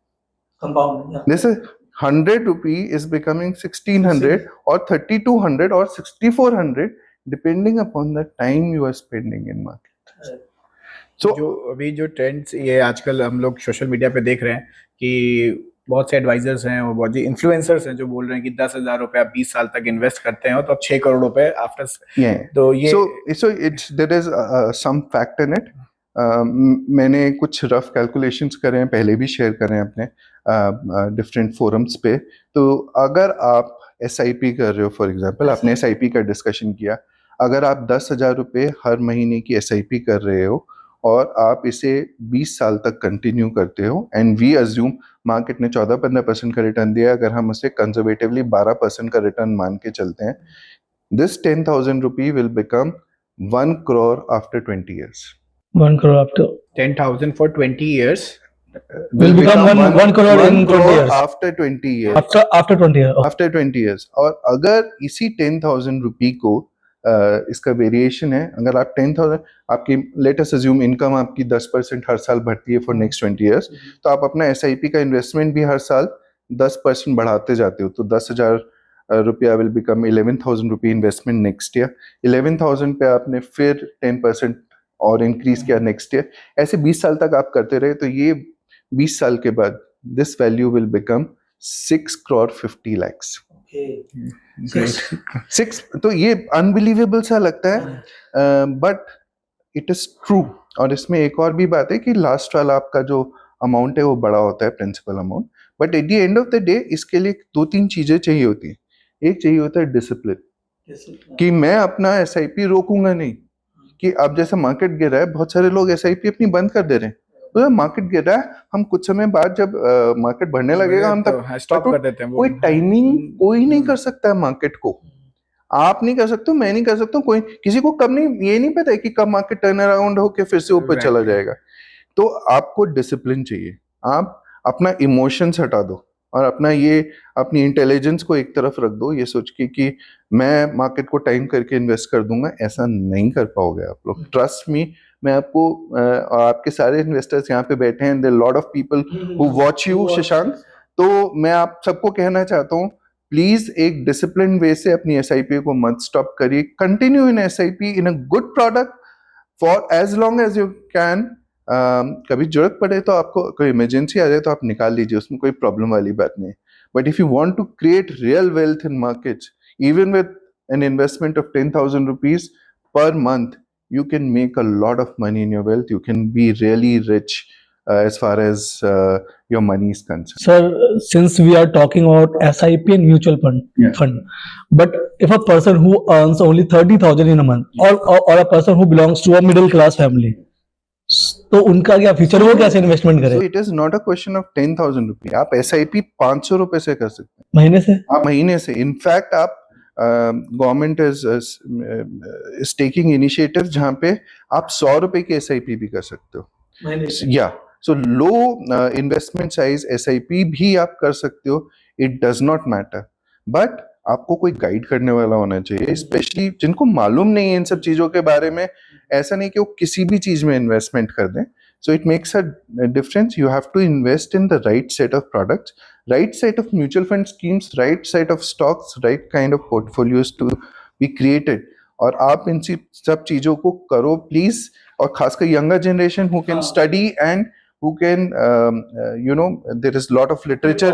Compound, yeah. This is 100 rupee is becoming 1600 or 3200 or 6400 depending upon the time you are spending in market. तो जो अभी जो ट्रेंड्स ये आजकल हम लोग सोशल मीडिया पे देख रहे हैं कि बहुत से एडवाइजर्स हैं और बहुत से इन्फ्लुएंसर्स हैं जो बोल रहे हैं कि 10,000 रुपए आप 20 साल तक इन्वेस्ट करते हैं तो आप 6 करोड़ रुपए आफ्टर। तो ये so it's there is some fact in it. मैंने कुछ रफ कैलकुलेशंस करे हैं, पहले भी शेयर करे हैं अपने डिफरेंट फोरम्स पे। तो अगर आप SIP कर रहे हो, फॉर एग्जांपल आपने SIP का डिस्कशन किया, अगर आप 10,000 रुपये हर महीने की SIP कर रहे हो और आप इसे 20 साल तक कंटिन्यू करते हो, एंड वी अज्यूम मार्केट ने 14-15% का रिटर्न दिया, अगर हम उसे कंजर्वेटिवली 12% का रिटर्न मान के चलते हैं, दिस 10,000 रुपये will become 1 crore after 20 years. 1 crore after 10,000 for 20 years will become 1 crore in 20 years. after 20 years. After 20 years. Okay. After 20 years. और अगर इसी 10,000 रुपये को इसका वेरिएशन है, अगर आप 10,000 आपकी लेट अस अज्यूम इनकम आपकी 10% हर साल बढ़ती है फॉर नेक्स्ट 20 इयर्स, तो आप अपना SIP का इन्वेस्टमेंट भी हर साल 10% बढ़ाते जाते हो, तो 10,000 रुपया विल बिकम 11,000 रुपये इन्वेस्टमेंट नेक्स्ट ईयर। 11,000 पे आपने फिर 10% और इंक्रीज किया नेक्स्ट ईयर, ऐसे 20 साल तक आप करते रहे, तो ये 20 साल के बाद this value will become 6 crore 50 lakhs. Six, तो ये अनबिलीवेबल सा लगता है बट इट इज ट्रू। और इसमें एक और भी बात है कि लास्ट वाला आपका जो अमाउंट है वो बड़ा होता है, principal amount, but at the end of the day इसके लिए 2-3 चीजें चाहिए होती हैं। एक चाहिए होता है डिसिप्लिन, कि मैं अपना SIP रोकूंगा नहीं, कि अब जैसे मार्केट गिर रहा है, बहुत सारे लोग SIP अपनी बंद कर दे रहे हैं, तो मार्केट गिर रहा है, हम कुछ समय बाद जब मार्केट बढ़ने लगेगा हम तक स्टॉप कर देते हैं। कोई टाइमिंग कोई नहीं कर सकता है मार्केट को, आप नहीं कर सकते, मैं नहीं कर सकता, कोई किसी को कब नहीं, ये नहीं पता है कि कब मार्केट टर्न अराउंड हो के फिर से ऊपर चला जाएगा। तो आपको डिसिप्लिन चाहिए, आप अपना इमोशंस हटा दो और अपनी इंटेलिजेंस को एक तरफ रख दो, ये सोच के कि मैं मार्केट को टाइम करके इन्वेस्ट कर दूंगा, ऐसा नहीं कर पाओगे आप लोग, ट्रस्ट मी। मैं आपको आपके सारे इन्वेस्टर्स यहाँ पे बैठे हैं, there lot of people who watch you Shashank, तो मैं आप सबको कहना चाहता हूँ, प्लीज एक डिसिप्लिन वे से अपनी SIP को मत स्टॉप करिए, continue in SIP in a good product for as long as you can. कभी जरूरत पड़े तो आपको कोई इमरजेंसी आ जाए तो आप निकाल लीजिए, उसमें कोई प्रॉब्लम वाली बात नहीं है। But if you want to create real wealth in markets, even with an investment of 10,000 rupees per month, you can make a lot of money in your wealth. You can be really rich as far as your money is concerned. Sir, since we are talking about SIP and mutual fund, but if a person who earns only 30,000 in a month, or a person who belongs to a middle class family, तो उनका क्या future, वो कैसे investment करे? So it is not a question of 10,000 रुपये, आप SIP 500 रुपए से कर सकते हैं, महीने से, आप महीने से। इनफैक्ट आप गवर्नमेंट इज टेकिंग इनिशिएटिव जहाँ पे आप 100 रुपए की SIP भी कर सकते हो, या सो लो इन्वेस्टमेंट साइज SIP भी आप कर सकते हो, it does not matter, but आपको कोई गाइड करने वाला होना चाहिए, स्पेशली जिनको मालूम नहीं है इन सब चीजों के बारे में। ऐसा नहीं कि वो किसी भी चीज में इन्वेस्टमेंट कर दें, so it makes a difference. You have to invest in the right set of products, right set of mutual fund schemes, right set of stocks, right kind of portfolios to be created. और आप इन सब चीजों को करो please, और खासकर younger generation who can study and who can there is lot of literature,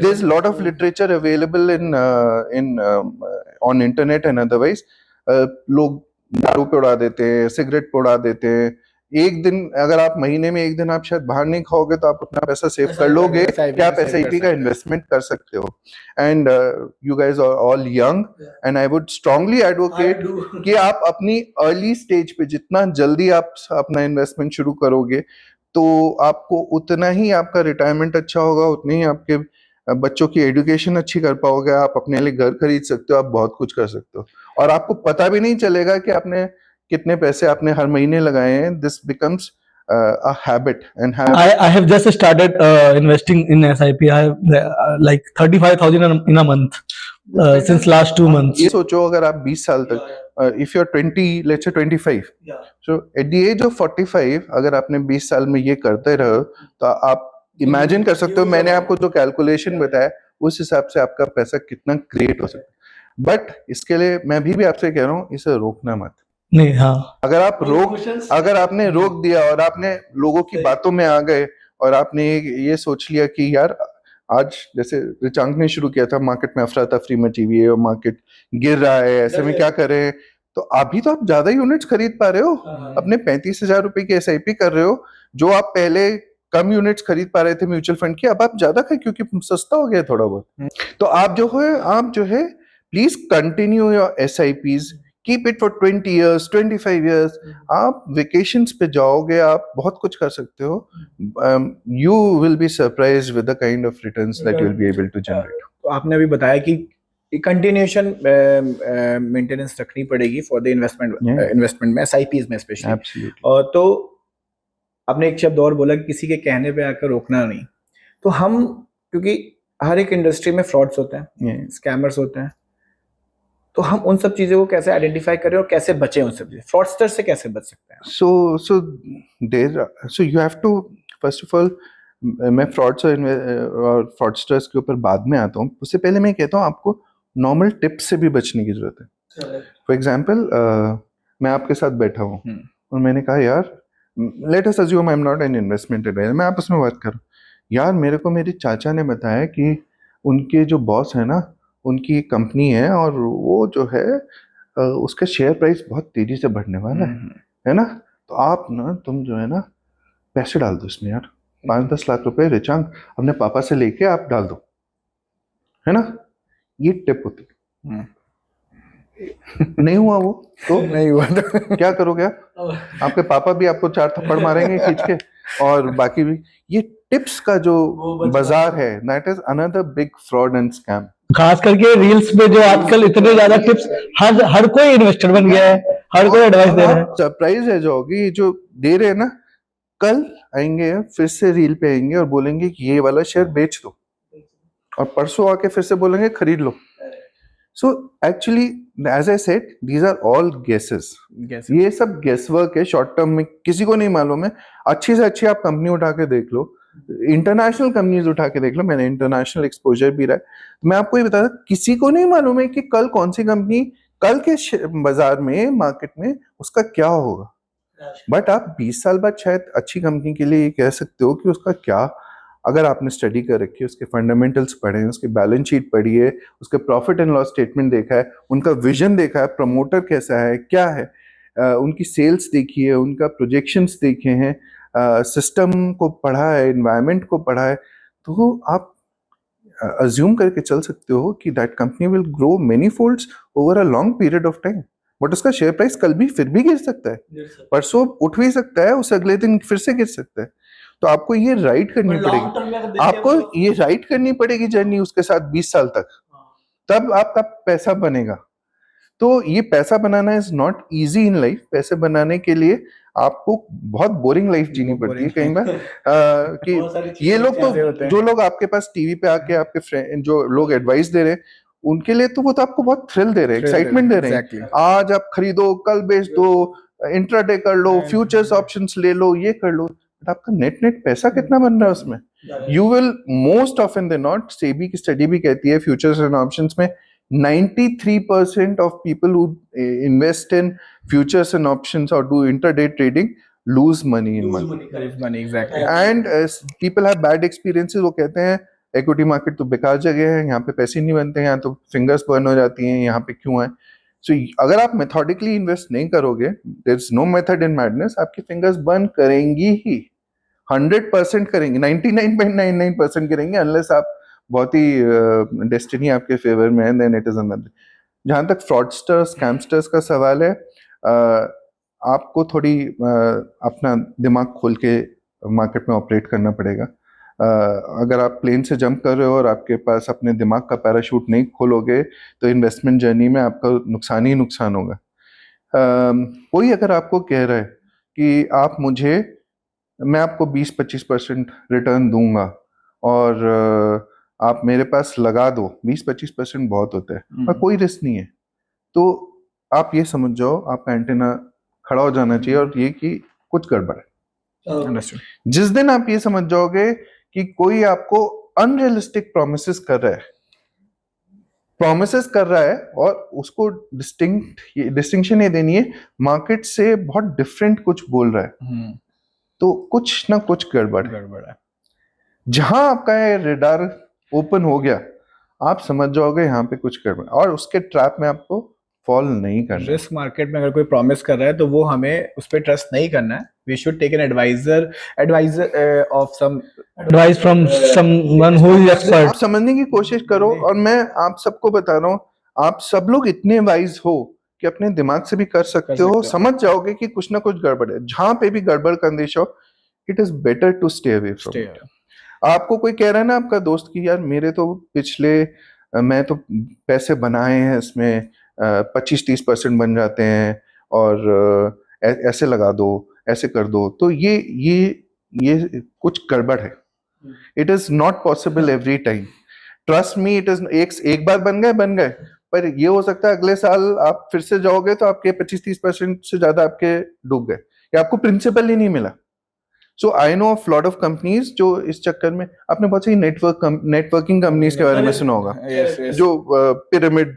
there's lot of literature available in on internet and otherwise. लोग दारू पे उड़ा देते हैं, सिगरेट पे उड़ा देते हैं, एक दिन अगर आप महीने में एक दिन आप शायद बाहर नहीं खाओगे तो आप अपना पैसा सेव कर लोगे कि आप SIP का इन्वेस्टमेंट कर सकते हो. And you guys are all young and I would strongly advocate कि आप अपनी अर्ली स्टेज पे जितना जल्दी आप अपना इन्वेस्टमेंट शुरू करोगे तो आपको उतना ही आपका रिटायरमेंट अच्छा होगा, उतने ही आपके बच्चों की एजुकेशन अच्छी कर पाओगे, आप अपने लिए घर खरीद सकते हो, आप बहुत कुछ कर सकते हो और आपको पता भी नहीं चलेगा कि आपने कितने पैसे आपने हर महीने लगाए हैं. This becomes a habit and I have just started investing in SIP. I have like 35,000 in a month since last 2 months. ये सोचो अगर आप 20 साल तक if you're 20 let's say 25 so at the age of 45 अगर आपने 20 साल में ये करते रहो तो आप इमेजिन कर सकते हो मैंने आपको जो कैलकुलेशन बताया उस हिसाब से आपका पैसा कितना क्रिएट हो सकता है. बट इसके लिए मैं भी आपसे कह रहा हूँ इसे रोकना मत. नहीं, हाँ, अगर आपने रोक दिया और आपने लोगों की बातों में आ गए और आपने ये सोच लिया कि यार आज जैसे रिचांग ने शुरू किया था मार्केट में अफरा तफरी मची हुई है और मार्केट गिर रहा है, ऐसे में क्या करें, तो अभी तो आप ज्यादा यूनिट्स खरीद पा रहे हो, अपने 35,000 रुपए की SIP कर रहे हो. जो आप पहले कम यूनिट्स खरीद पा रहे थे म्यूचुअल फंड की, अब आप ज्यादा क्योंकि सस्ता हो गया थोड़ा बहुत. तो आप जो है please continue your SIPs, keep it for 20 years 25 years. आप वेकेशंस पे जाओगे, आप बहुत कुछ कर सकते हो. You will be surprise with the kind of returns that you will be able to generate. तो आपने अभी बताया कि कंटिन्यूएशन मेंटेनेंस रखनी पड़ेगी फॉर द इन्वेस्टमेंट में, SIPs में स्पेशली. एब्सोल्युटली. और तो आपने एक शब्द और बोला कि किसी के कहने पे आकर रोकना नहीं. तो हम, क्योंकि हर एक इंडस्ट्री में फ्रॉड्स होते हैं, स्कैमर्स होते हैं, तो हम उन सब चीजों को कैसे आइडेंटिफाई करें और कैसे बचें उन सब फ्रॉडस्टर से, कैसे बच सकते हैं? So you have to first of all, मैं फ्रॉड्स और फ्रॉडस्टर्स के ऊपर बाद में आता हूँ. उससे पहले मैं कहता हूँ आपको नॉर्मल टिप्स से भी बचने की जरूरत है. फॉर एग्जाम्पल मैं आपके साथ बैठा हूँ और मैंने कहा यार let us assume I am not an investment adviser, मैं आपस में बात करूँ, यार मेरे को मेरे चाचा ने बताया कि उनके जो बॉस है ना, उनकी कंपनी है और वो जो है उसका शेयर प्राइस बहुत तेजी से बढ़ने वाला है ना, तो आप ना तुम जो है ना पैसे डाल दो इसमें यार, 5-10 लाख रुपए रिचांग अपने पापा से लेके आप डाल दो, है ना. ये टिप होती है. नहीं हुआ वो तो नहीं हुआ तो क्या करोगे आप? आपके पापा भी आपको 4 थप्पड़ मारेंगे खींच के और बाकी भी. ये टिप्स का जो बाजार है, that is another big fraud and scam. खास करके रील्स पे जो आजकल इतने ज्यादा टिप्स, हर कोई इन्वेस्टर बन गया है, हर कोई एडवाइस दे रहा है. सरप्राइज है जाओगी जो दे रहे हैं ना, कल आएंगे फिर से रील पे आएंगे और बोलेंगे कि ये वाला शेयर बेच दो, और परसों आके फिर से बोलेंगे खरीद लो. So actually as I said these are all guesses. ये सब गेस वर्क है, शॉर्ट टर्म में किसी को नहीं मालूम है. अच्छी से अच्छी आप कंपनी उठा के देख लो, इंटरनेशनल कंपनीज उठा के देख लो, मैंने इंटरनेशनल एक्सपोजर भी रहा है. तो मैं आपको ये बता दूं, किसी को नहीं मालूम है कि कल कौन सी कंपनी कल के बाजार में, मार्केट में उसका क्या होगा. बट आप 20 साल बाद शायद अच्छी कंपनी के लिए ये कह सकते हो कि उसका क्या, अगर आपने स्टडी कर रखी है, उसके फंडामेंटल्स पढ़े हैं, उसकी बैलेंस शीट पढ़ी है, उसके प्रॉफिट एंड लॉस स्टेटमेंट देखा है, उनका विजन देखा है, प्रमोटर कैसा है, क्या है, उनकी सेल्स देखी है, उनका प्रोजेक्शंस देखे हैं, सिस्टम को पढ़ा है, एनवायरनमेंट को पढ़ा है, तो आप अज्यूम करके चल सकते हो कि that company will grow many folds over a long period of time. But उसका शेयर प्राइस कल भी फिर भी गिर सकता है, परसों उठ भी सकता है, उससे अगले दिन फिर से गिर सकता है. तो आपको ये राइड करनी पड़ेगी, आपको ये राइड करनी पड़ेगी जर्नी उसके साथ 20 साल तक, तब आपका पैसा बनेगा. तो ये पैसा बनाना is not easy in life. पैसे बनाने के लिए आपको बहुत बोरिंग लाइफ जीनी पड़ती है कई बार. कि ये लोग तो, जो लोग आपके पास टीवी पे आके आपके फ्रेंड, जो लोग एडवाइस दे रहे हैं, उनके लिए तो वो तो आपको बहुत थ्रिल दे रहे हैं, एक्साइटमेंट दे रहे हैं. आज आप खरीदो, कल बेच दो, इंट्राडे कर लो, फ्यूचर्स ऑप्शंस ले लो, ये कर लो. बट आपका नेट पैसा कितना बन रहा है उसमें? You will most often than not, SEBI की स्टडी भी कहती है फ्यूचर्स एंड ऑप्शंस में 93% of people who invest in futures and options or do intraday trading lose money in money. Exactly. And people have bad experiences. वो कहते हैं equity market तो बेकार जगह है, यहाँ पे पैसे नहीं बनते, यहाँ तो फिंगर्स बर्न हो जाती हैं, यहाँ पे क्यों है? सो अगर आप मेथोडिकली इन्वेस्ट नहीं करोगे, there is no method in madness, आपकी फिंगर्स बर्न करेंगी ही, 100% करेंगे, 99.99% करेंगे, अनलेस आप बहुत ही डेस्टिनी आपके फेवर में है, देन इट इज अनदर। जहां तक फ्रॉडस्टर्स स्कैमस्टर्स का सवाल है, आपको थोड़ी अपना दिमाग खोल के मार्केट में ऑपरेट करना पड़ेगा। अगर आप प्लेन से जंप कर रहे हो और आपके पास अपने दिमाग का पैराशूट नहीं खोलोगे तो इन्वेस्टमेंट जर्नी में आपका नुकसान ही नुकसान होगा। कोई अगर आपको कह रहा है कि मैं आपको 20-25% रिटर्न दूंगा और आप मेरे पास लगा दो, 20-25% बहुत होता है और कोई रिस्क नहीं है, तो आप ये समझ जाओ आपका एंटेना खड़ा हो जाना चाहिए और ये कि कुछ गड़बड़ है। अंडरस्टूड। जिस दिन आप ये समझ जाओगे कि कोई आपको अनरियलिस्टिक प्रोमिसेस कर रहा है और उसको डिस्टिंक्शन ये देनी है, मार्केट से बहुत डिफरेंट कुछ बोल रहा है, तो कुछ ना कुछ गड़बड़ है। जहां आपका रेडार ओपन हो गया, आप समझ जाओगे यहाँ पे कुछ गड़बड़, और उसके ट्रैप में आपको फॉल नहीं करना। रिस्क मार्केट में अगर कोई प्रॉमिस कर रहा है तो वो हमें उस पर ट्रस्ट नहीं करना है। We should take an advisor of some Advice from someone who is expert. आप समझने की कोशिश करो, और मैं आप सबको बता रहा हूँ, आप सब लोग इतने वाइज हो कि अपने दिमाग से भी कर सकते हो, समझ जाओगे कि कुछ ना कुछ गड़बड़ है। जहां पे भी गड़बड़ का अंदेशा हो, it is better to stay away from it. आपको कोई कह रहा है ना आपका दोस्त की यार मेरे तो मैं तो पैसे बनाए हैं इसमें 25-30% बन जाते हैं और ऐसे लगा दो, ऐसे कर दो, तो ये कुछ गड़बड़ है। It is not possible every time, trust me, it is एक बार बन गए, पर ये हो सकता है अगले साल आप फिर से जाओगे तो आपके 25-30% से ज्यादा आपके डूब गए, या आपको प्रिंसिपल ही नहीं मिला। So I know of lot of companies जो इस चक्कर में, आपने बहुत सारी नेटवर्किंग कंपनीज के बारे में सुना होगा, जो पिरामिड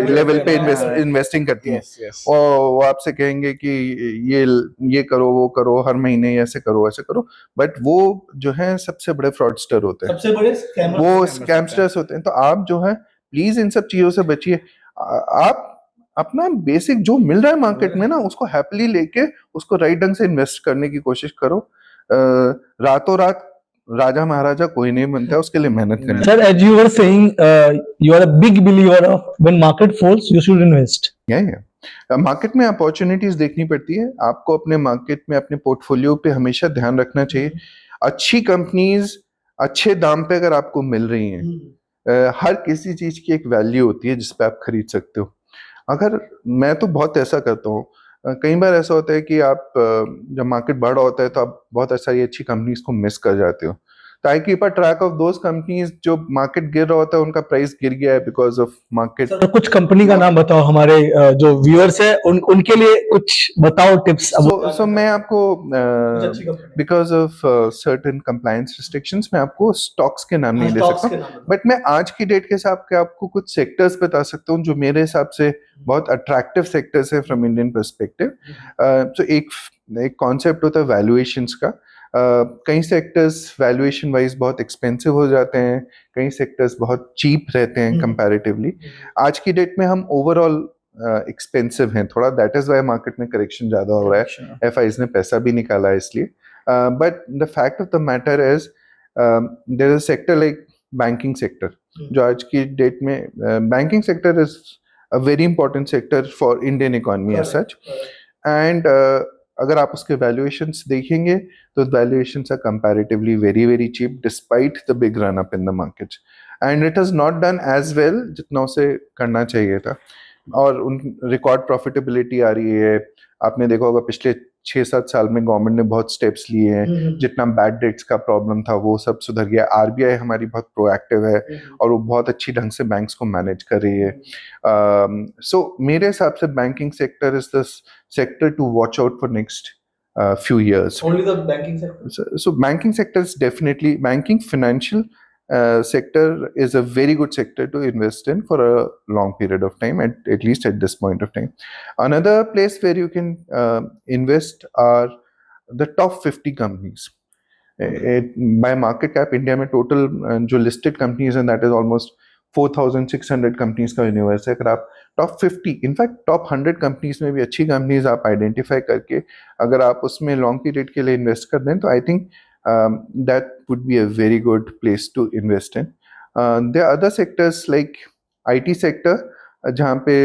लेवल पे इन्वेस्टिंग करती हैं, और वो आपसे कहेंगे कि ये करो, वो करो, हर महीने ऐसे करो, बट वो जो है सबसे बड़े फ्रॉडस्टर होते हैं, सबसे बड़े वो स्कैमस्टर्स होते हैं। तो आप जो है प्लीज इन सब चीजों से बचिए। आप अपना बेसिक जो मिल रहा है मार्केट में ना, उसको हैप्पीली लेके उसको राइट ढंग से इन्वेस्ट करने की कोशिश करो। रातों रात राजा महाराजा कोई नहीं बनता है, उसके लिए मेहनत करनी। Sir, as you were saying, you are a big believer of when market falls, you should invest. Market में अपॉर्चुनिटीज देखनी पड़ती है, आपको अपने मार्केट में अपने पोर्टफोलियो पे हमेशा ध्यान रखना चाहिए। अच्छी कंपनीज अच्छे दाम पे अगर आपको मिल रही हैं, हर किसी चीज की एक वैल्यू होती है जिसपे आप खरीद सकते हो। अगर मैं तो बहुत ऐसा करता हूँ, कई बार ऐसा होता है कि आप जब मार्केट बढ़ रहा होता है तो आप बहुत सारी अच्छी कंपनीज को मिस कर जाते हो। तो I keep a track of those companies जो मार्केट गिर रहा होता है, उनका प्राइस गिर गया है बिकॉज ऑफ मार्केट। तो कुछ कंपनी का नाम बताओ, हमारे जो व्यूअर्स है उनके लिए कुछ बताओ टिप्स। सो मैं आपको because of certain compliance restrictions मैं आपको स्टॉक्स के नाम नहीं दे सकता, बट मैं आज की डेट के हिसाब के आपको कुछ सेक्टर्स बता सकता हूँ जो मेरे हिसाब से बहुत अट्रैक्टिव सेक्टर्स है फ्रॉम इंडियन पर्सपेक्टिव। तो एक कॉन्सेप्ट होता है वैल्यूएशंस का। कई सेक्टर्स वैल्यूएशन वाइज बहुत एक्सपेंसिव हो जाते हैं, कई सेक्टर्स बहुत चीप रहते हैं कंपैरेटिवली। आज की डेट में हम ओवरऑल एक्सपेंसिव हैं थोड़ा, दैट इज वाई मार्केट में करेक्शन ज्यादा हो रहा है, एफआईज ने पैसा भी निकाला है इसलिए। But the fact of the matter is there is a sector like banking sector, जो आज की डेट में banking sector is a very important sector for Indian economy as such. And अगर आप उसके वैल्यूएशंस देखेंगे तो valuations are comparatively very very cheap despite the big run up in the markets, and it has not done as well जितना उसे करना चाहिए था। और उन रिकॉर्ड प्रॉफिटेबिलिटी आ रही है। आपने देखा होगा पिछले 6-7 साल में गवर्नमेंट ने बहुत स्टेप्स लिए हैं, जितना बैड डेट्स का प्रॉब्लम था वो सब सुधर गया। आरबीआई हमारी बहुत प्रोएक्टिव है और वो बहुत अच्छी ढंग से बैंक्स को मैनेज कर रही है। सो मेरे हिसाब से banking sector is the sector to watch out for next few years. Only the banking sector. So banking sector is definitely, banking financial sector is a very good sector to invest in for a long period of time, at least at this point of time. Another place where you can invest are the top 50 companies. By market cap, India में total जो listed companies and that is almost 4,600 companies का universe है। अगर आप top 50 in fact top 100 companies में भी अच्छी companies आप आइडेंटिफाई करके अगर आप उसमें लॉन्ग पीरियड के लिए इन्वेस्ट कर दें तो I think that would be a very good place to invest in. There are other sectors like IT sector, जहाँ पे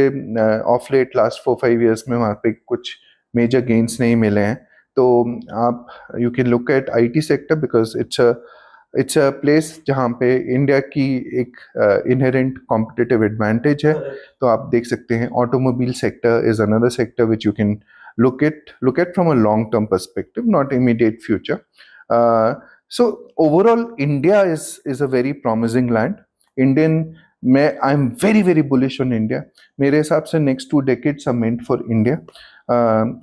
ऑफ लेट लास्ट 4-5 ईयर्स में वहाँ पे कुछ मेजर गेन्स नहीं मिले हैं। तो आप you can look at IT sector because it's a place जहाँ पे इंडिया की एक इनहेरेंट कॉम्पिटिटिव एडवांटेज है। तो आप देख सकते हैं automobile sector is another sector which you can look at from a long term perspective, not immediate future. So overall India is a very promising land. मैं I am very very bullish on India. मेरे हिसाब से next 2 decades are meant for India.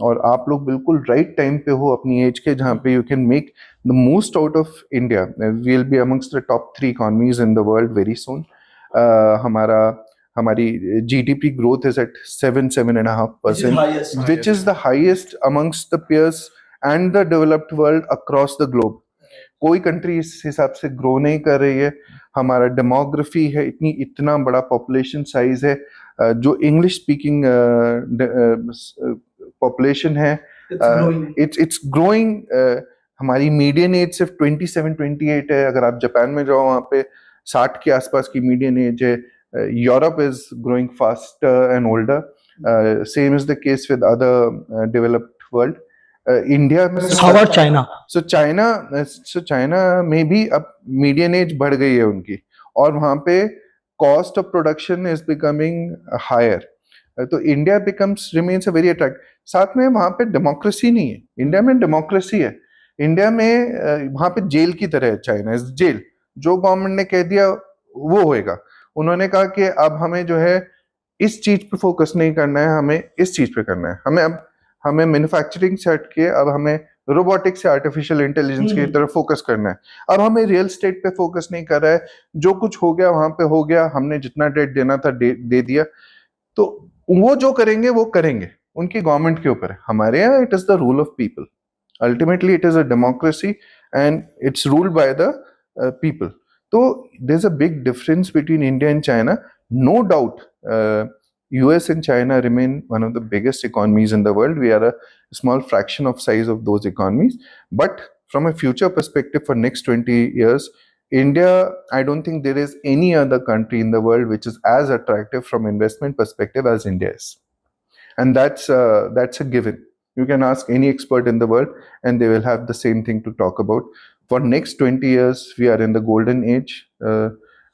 और आप लोग बिल्कुल right time पे हो अपनी एज के, जहाँ पे you can make the most out of India. We will be amongst the top 3 economies in the world very soon. हमारी GDP growth is at 7.5%, which is the highest amongst the peers and the developed world across the globe. कोई country इस हिसाब से grow नहीं कर रही है। हमारा डेमोग्राफी है, इतना बड़ा पॉपुलेशन साइज है, जो इंग्लिश स्पीकिंग पॉपुलेशन है, इट्स ग्रोइंग। हमारी मीडियन एज सिर्फ 27-28 है। अगर आप जापान में जाओ वहाँ पे 60 के आसपास की मीडियन एज है। Europe is growing faster and older. Same is the case with other developed world. India में How about China? So China में भी अब median age बढ़ गई है उनकी, और वहाँ पे cost of production is becoming higher. तो India remains a very attractive. साथ में वहाँ पे democracy नहीं है। इंडिया में democracy है। इंडिया में वहाँ पे जेल की तरह है। China is jail. जो गवर्नमेंट ने कह दिया वो होएगा। उन्होंने कहा कि अब हमें जो है इस चीज पे फोकस नहीं करना है, हमें इस चीज पे करना है। हमें मैन्युफैक्चरिंग से हट के अब हमें रोबोटिक्स से आर्टिफिशियल इंटेलिजेंस की तरफ फोकस करना है। अब हमें रियल स्टेट पे फोकस नहीं कर रहा है। जो कुछ हो गया वहां पे हो गया, हमने जितना डेट देना था दे दिया। तो वो जो करेंगे वो करेंगे, उनकी गवर्नमेंट के ऊपर है। हमारे यहाँ it is the rule of people. Ultimately it is a democracy and it's ruled by the people. So there's a big difference between India and China. No doubt, US and China remain one of the biggest economies in the world. We are a small fraction of size of those economies. But from a future perspective for next 20 years, India, I don't think there is any other country in the world which is as attractive from investment perspective as India is. And that's a given. You can ask any expert in the world and they will have the same thing to talk about. For next 20 years, we are in the golden age,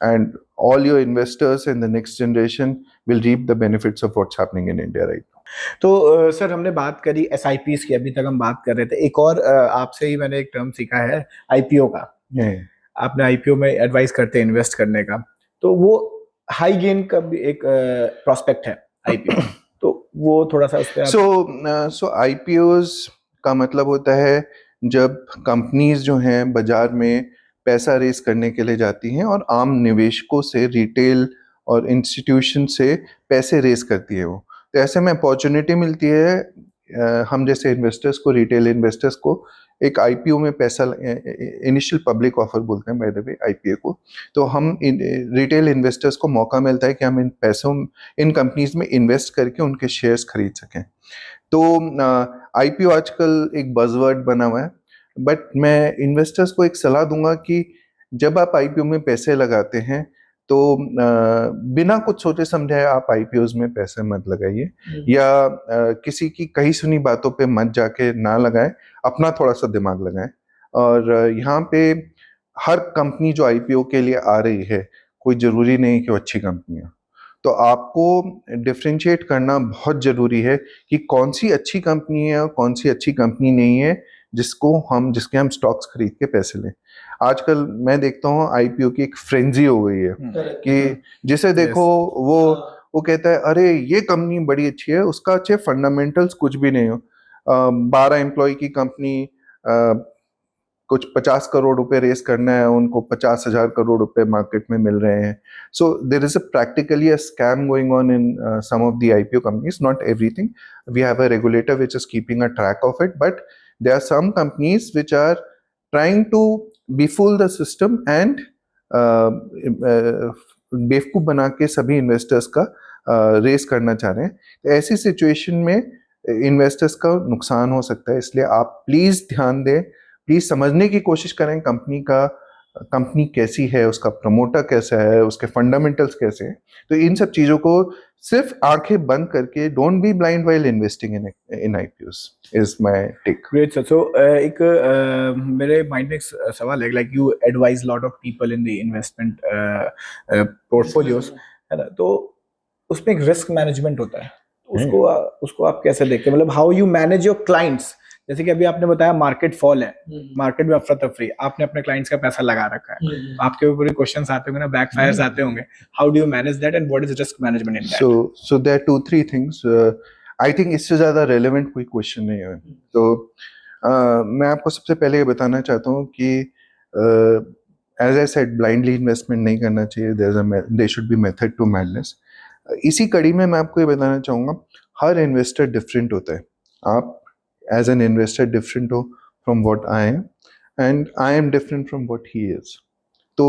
and all your investors in the next generation will reap the benefits of what's happening in India right now. तो sir हमने बात करी SIPs की, अभी तक हम बात कर रहे थे। एक और आपसे ही मैंने एक टर्म सीखा है IPO का। आपने IPO में एडवाइस करते हैं इन्वेस्ट करने का, तो वो हाई गेन का भी एक प्रोस्पेक्ट है IPO। तो वो थोड़ा सा उस पे so IPOs का मतलब होता है जब कंपनीज जो हैं बाजार में पैसा रेस करने के लिए जाती हैं और आम निवेशकों से, रिटेल और इंस्टीट्यूशन से पैसे रेस करती है वो। तो ऐसे में अपॉर्चुनिटी मिलती है हम जैसे इन्वेस्टर्स को, रिटेल इन्वेस्टर्स को एक IPO में पैसा, इनिशियल पब्लिक ऑफर बोलते हैं बाय द वे IPO को। तो हम रिटेल इन्वेस्टर्स को मौका मिलता है कि हम इन पैसों, इन कंपनीज में इन्वेस्ट करके उनके शेयर्स खरीद सकें। तो IPO आजकल एक बज़वर्ड बना हुआ है, बट मैं इन्वेस्टर्स को एक सलाह दूंगा कि जब आप IPO में पैसे लगाते हैं तो बिना कुछ सोचे समझे आप IPOs में पैसे मत लगाइए, या किसी की कही सुनी बातों पे मत जाके ना लगाएं, अपना थोड़ा सा दिमाग लगाएं। और यहाँ पे हर कंपनी जो IPO के लिए आ रही है, कोई जरूरी नहीं कि वो अच्छी कंपनी है। तो आपको डिफरेंशिएट करना बहुत जरूरी है कि कौन सी अच्छी कंपनी है और कौन सी अच्छी कंपनी नहीं है जिसके हम स्टॉक्स खरीद के पैसे लें। आजकल मैं देखता हूँ IPO की एक फ्रेंजी हो गई है कि जिसे देखो वो कहता है अरे ये कंपनी बड़ी अच्छी है, उसका अच्छे फंडामेंटल्स कुछ भी नहीं हो। 12 एम्प्लॉय की कंपनी, कुछ 50 करोड़ रुपए रेस करना है उनको, 50,000 करोड़ रुपए मार्केट में मिल रहे हैं। So there is practically a scam going on in some of the IPO companies. Not everything. We have a regulator which is keeping a track of it, but there are some companies which are trying to befool the system and बेवकूफ़ बना के सभी investors का race करना चाह रहे हैं। तो ऐसी सिचुएशन में इन्वेस्टर्स का नुकसान हो सकता है, इसलिए आप प्लीज़ ध्यान दें, प्लीज़ समझने की कोशिश करें कंपनी कैसी है, उसका प्रमोटर कैसा है, उसके फंडामेंटल्स कैसे हैं। तो इन सब चीज़ों को सिर्फ आंखें बंद करके don't be blind while investing in IPOs is my take. Great sir. So एक मेरे माइंड में एक सवाल है, like you advise lot of people in the investment portfolios, है ना, तो उसमें एक रिस्क मैनेजमेंट होता है, तो उसको आप कैसे देखते हैं, मतलब how you manage your clients? जैसे कि अभी आपने बताया मार्केट फॉल है, मार्केट में अफरा तफरी, आपने अपने क्लाइंट्स का पैसा लगा रखा है, आपके ऊपर क्वेश्चंस आते होंगे ना, बैकफायर्स आते होंगे, how do you manage that and what is risk management in that? So there are 2-3 things. I think इससे ज़्यादा रेलेवेंट कोई क्वेश्चन नहीं है। तो मैं आपको सबसे पहले ये बताना चाहता हूँ कि as I said, blindly investment नहीं करना चाहिए, there should be method to madness. इसी कड़ी में मैं आपको ये बताना चाहूँगा, हर इन्वेस्टर डिफरेंट होता है। आप एज एन इन्वेस्टर डिफरेंट हो from what I am, and I am different from what he is. तो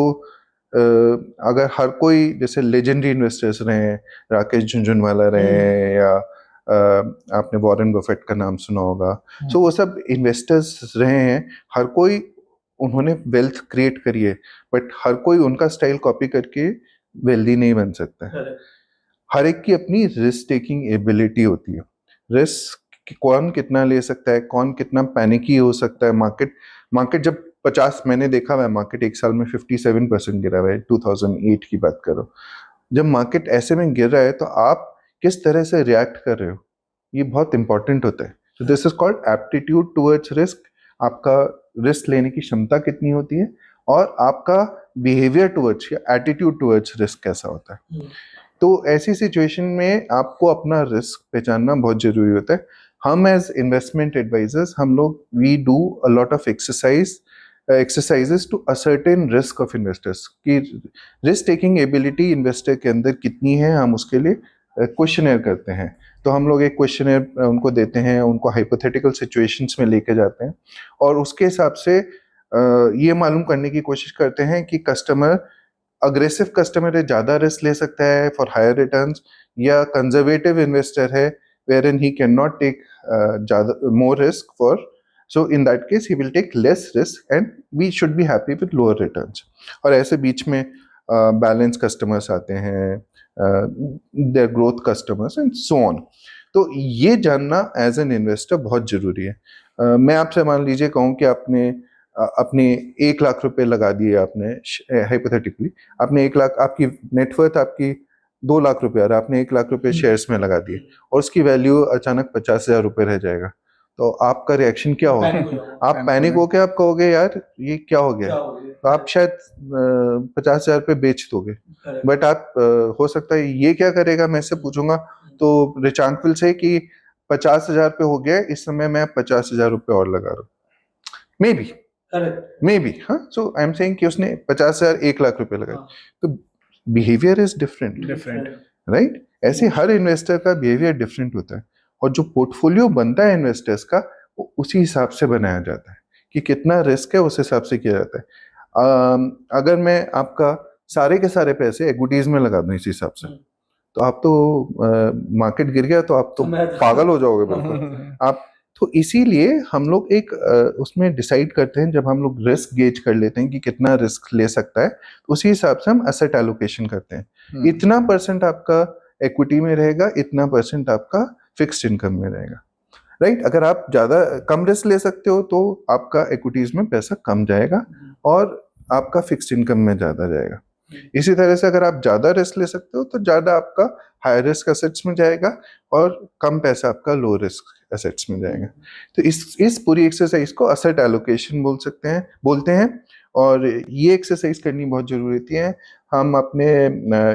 अगर हर कोई जैसे लेजेंडरी इन्वेस्टर्स रहे हैं, राकेश झुनझुनवाला रहे हैं, या आपने वॉरेन बफेट का नाम सुना होगा, सो वो सब इन्वेस्टर्स रहे हैं, हर कोई उन्होंने वेल्थ क्रिएट करी है, बट हर कोई उनका स्टाइल कॉपी करके वेल्दी नहीं बन सकता है। हर एक की अपनी रिस्क टेकिंग एबिलिटी होती है। रिस्क कौन कितना ले सकता है, कौन कितना पैनिकी हो सकता है। मार्केट जब 50, मैंने देखा हुआ है मार्केट एक साल में 57% गिरा हुआ है, 2008 की बात करो। जब मार्केट ऐसे में गिर रहा है तो आप किस तरह से रिएक्ट कर रहे हो, ये बहुत इंपॉर्टेंट होता है। तो this is called aptitude towards risk. आपका रिस्क लेने की क्षमता कितनी होती है, और आपका बिहेवियर टुवर्ड्स या एटीट्यूड टुवर्ड्स रिस्क कैसा होता है। तो ऐसी सिचुएशन में आपको अपना रिस्क पहचानना बहुत जरूरी होता है। हम एज इन्वेस्टमेंट एडवाइजर्स, हम लोग we do a lot of exercises to ascertain risk of investors की रिस्क टेकिंग एबिलिटी इन्वेस्टर के अंदर कितनी है, हम उसके लिए क्वेश्चनेयर करते हैं। तो हम लोग एक क्वेश्चनेयर उनको देते हैं, उनको हाइपोथेटिकल सिचुएशंस में लेके जाते हैं, और उसके हिसाब से ये मालूम करने की कोशिश करते हैं कि अग्रेसिव कस्टमर है, ज़्यादा रिस्क ले सकता है फॉर हायर रिटर्न्स, या कंजर्वेटिव इन्वेस्टर है wherein he cannot take more risk so in that case he will take less risk and we should be happy with lower returns. और ऐसे बीच में बैलेंस कस्टमर्स आते हैं, their growth customers and so on. तो ये जानना as an investor बहुत ज़रूरी है। मैं आपसे मान लीजिए कहूँ कि आपने अपने 1 लाख रुपए लगा दिए, आपने हाइपोथेटिकली आपने 1 लाख, आपकी नेटवर्थ आपकी 2 लाख रुपए, और आपने 1 लाख रुपए शेयर्स में लगा दिए, और उसकी वैल्यू अचानक 50,000 रुपए रह जाएगा, तो आपका रिएक्शन क्या होगा? आप पैनिक होके आप कहोगे यार ये क्या हो गया, तो आप शायद 50,000 पे बेच दोगे। बट आप हो सकता है ये क्या करेगा, मैं इससे पूछूंगा तो रिचांक विल से कि 50,000 पे हो गया, इस समय मैं 50,000 रुपए और लगा रहा हूँ, मे बी। हाँ, सो आई एम सेइंग कि उसने 50,000 1 लाख रुपए लगाए, तो बिहेवियर इज डिफरेंट, राइट? ऐसे हर इन्वेस्टर का बिहेवियर डिफरेंट होता है, और जो पोर्टफोलियो बनता है इन्वेस्टर्स का वो उसी हिसाब से बनाया जाता है कि कितना रिस्क है, उस हिसाब से किया जाता है। अगर मैं आपका सारे के सारे पैसे इक्विटीज में लगा दूं इस हिसाब से, तो आप तो मार्केट गिर गया तो आप तो पागल हो जाओगे बिल्कुल आप। तो इसीलिए हम लोग एक उसमें डिसाइड करते हैं, जब हम लोग रिस्क गेज कर लेते हैं कि कितना रिस्क ले सकता है, तो उसी हिसाब से हम एसेट एलोकेशन करते हैं। इतना परसेंट आपका इक्विटी में रहेगा, इतना परसेंट आपका फिक्स्ड इनकम में रहेगा, राइट? अगर आप ज़्यादा कम रिस्क ले सकते हो तो आपका इक्विटीज में पैसा कम जाएगा और आपका फिक्स्ड इनकम में ज़्यादा जाएगा। इसी तरह से अगर आप ज़्यादा रिस्क ले सकते हो तो ज़्यादा आपका हाई रिस्क एसेट्स में जाएगा और कम पैसा आपका लो रिस्क एसेट्स में जाएगा। तो इस पूरी एक्सरसाइज को एसेट एलोकेशन बोलते हैं, और ये एक्सरसाइज करनी बहुत जरूरी होती है। हम अपने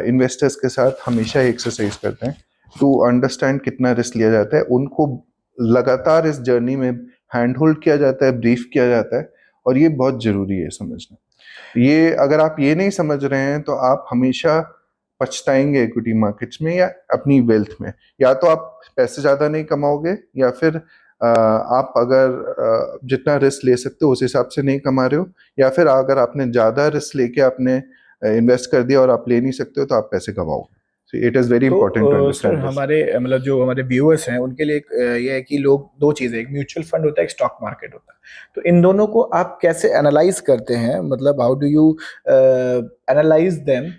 इन्वेस्टर्स के साथ हमेशा एक्सरसाइज करते हैं टू अंडरस्टैंड कितना रिस्क लिया जाता है, उनको लगातार इस जर्नी में हैंड होल्ड किया जाता है, ब्रीफ किया जाता है, और ये बहुत जरूरी है समझना। ये अगर आप ये नहीं समझ रहे हैं तो आप हमेशा पछताएंगे इक्विटी मार्केट्स में या अपनी वेल्थ में। या तो आप पैसे ज़्यादा नहीं कमाओगे, या फिर आप अगर जितना रिस्क ले सकते हो उस हिसाब से नहीं कमा रहे हो, या फिर अगर आपने ज़्यादा रिस्क लेके आपने इन्वेस्ट कर दिया और आप ले नहीं सकते हो तो आप पैसे गवाओगे। So it is very important to तो सर अंडरस्टैंड दिस। हमारे मतलब जो हमारे व्यूअर्स हैं उनके लिए ये है कि लोग दो चीजें, एक म्यूचुअल फंड होता है, एक स्टॉक मार्केट होता है, तो इन दोनों को आप कैसे एनालाइज करते हैं, मतलब how do you analyse them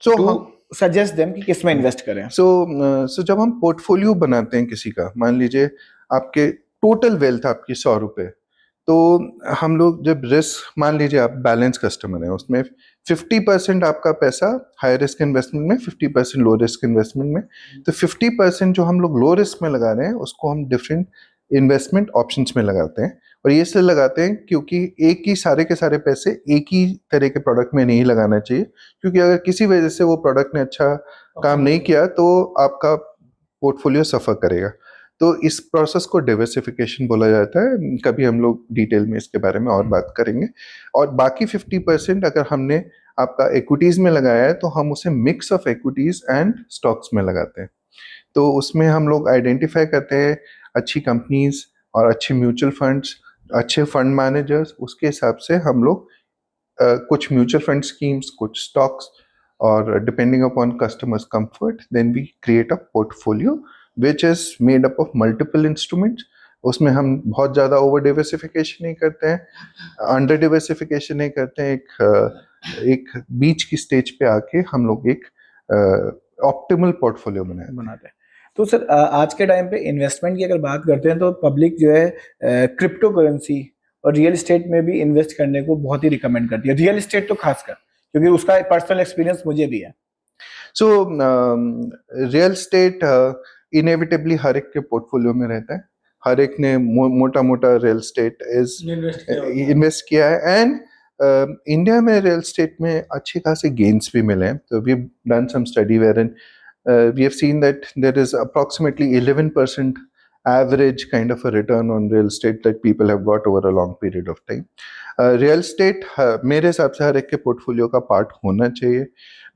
so to हम सजेस्ट देम कि किस में इन्वेस्ट करें? सो जब हम पोर्टफोलियो बनाते हैं किसी का, मान लीजिए आपके टोटल वेल्थ आपकी 100 रुपए, तो हम लोग जब रिस्क, मान लीजिए आप बैलेंस कस्टमर है, उसमें 50% आपका पैसा हाई रिस्क इन्वेस्टमेंट में, 50% लो रिस्क इन्वेस्टमेंट में। तो 50% जो हम लोग लो रिस्क में लगा रहे हैं उसको हम डिफरेंट इन्वेस्टमेंट ऑप्शंस में लगाते हैं। और ये इसलिए लगाते हैं क्योंकि एक ही सारे के सारे पैसे एक ही तरह के प्रोडक्ट में नहीं लगाना चाहिए, क्योंकि अगर किसी वजह से वो प्रोडक्ट ने अच्छा काम नहीं किया तो आपका पोर्टफोलियो सफ़र करेगा। तो इस प्रोसेस को डिवर्सिफिकेशन बोला जाता है। कभी हम लोग डिटेल में इसके बारे में और बात करेंगे। और बाकी 50% अगर हमने आपका इक्विटीज़ में लगाया है तो हम उसे mix of equities and stocks में लगाते हैं। तो उसमें हम लोग आइडेंटिफाई करते हैं अच्छी कंपनीज और अच्छे म्यूचुअल फंड्स, अच्छे फंड मैनेजर्स, उसके हिसाब से हम लोग कुछ म्यूचुअल फंड स्कीम्स, कुछ स्टॉक्स, और depending upon customers comfort then we create a portfolio which is made up of multiple instruments. उसमें हम बहुत ज़्यादा ओवर डिवर्सिफिकेशन नहीं करते हैं, अंडर डिवर्सिफिकेशन नहीं करते हैं। एक बीच की स्टेज पे आके हम लोग एक ऑप्टिमल पोर्टफोलियो बनाते हैं। तो सर आज के टाइम पे इन्वेस्टमेंट की अगर बात करते हैं तो पब्लिक जो है क्रिप्टो करेंसी और रियल एस्टेट में भी इन्वेस्ट करने को बहुत ही रिकमेंड करती है, रियल एस्टेट तो खासकर, क्योंकि उसका पर्सनल एक्सपीरियंस मुझे भी है। सो रियल स्टेट इनएविटेबली हर एक के पोर्टफोलियो में रहता है। हर एक ने मोटा मोटा रियल स्टेट इज इन्वेस्ट किया है। एंड इंडिया में रियल स्टेट में अच्छे खासे गेन्स भी मिले हैं। तो we done some study wherein we have seen that there is approximately 11% average kind of a return on real estate that people have got over a long period of time. Real estate मेरे हिसाब से हर एक के portfolio का part होना चाहिए।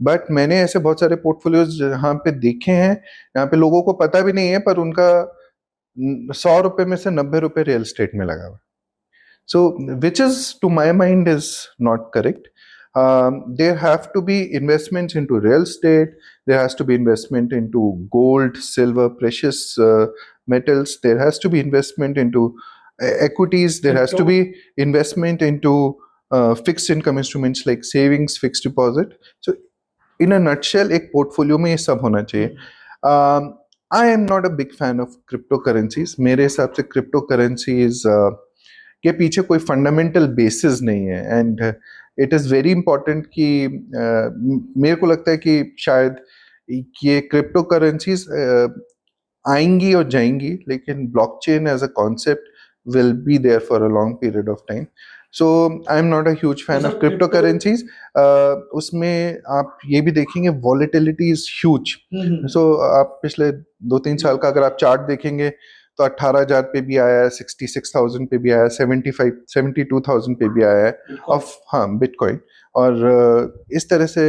But मैंने ऐसे बहुत सारे पोर्टफोलियोज जहाँ पे देखे हैं, यहाँ पे लोगों को पता भी नहीं है पर उनका 100 रुपए में से 90 रुपए रियल स्टेट में लगा हुआ। So, which is to my mind is not correct. There have to be investments into real estate. There has to be investment into gold, silver, precious metals. There has to be investment into equities. There has to be investment into fixed income instruments like savings, fixed deposit. So, in a nutshell, एक portfolio में ये सब होना चाहिए. I am not a big fan of cryptocurrencies. मेरे हिसाब से cryptocurrencies के पीछे कोई फंडामेंटल बेसिस नहीं है। And it is very important कि मेरे को लगता है कि शायद ये क्रिप्टो करेंसीज आएंगी और जाएंगी, लेकिन blockchain as a concept will be there for a long period of time. So I am not a huge fan of crypto currencies. उसमें आप ये भी देखेंगे वॉलेटिलिटी इज ह्यूज। सो आप पिछले 2-3 साल का अगर आप चार्ट देखेंगे तो 18,000 पे भी आया है, 66,000 पे भी आया है, 72,000 पे भी आया है ऑफ बिटकॉइन। और इस तरह से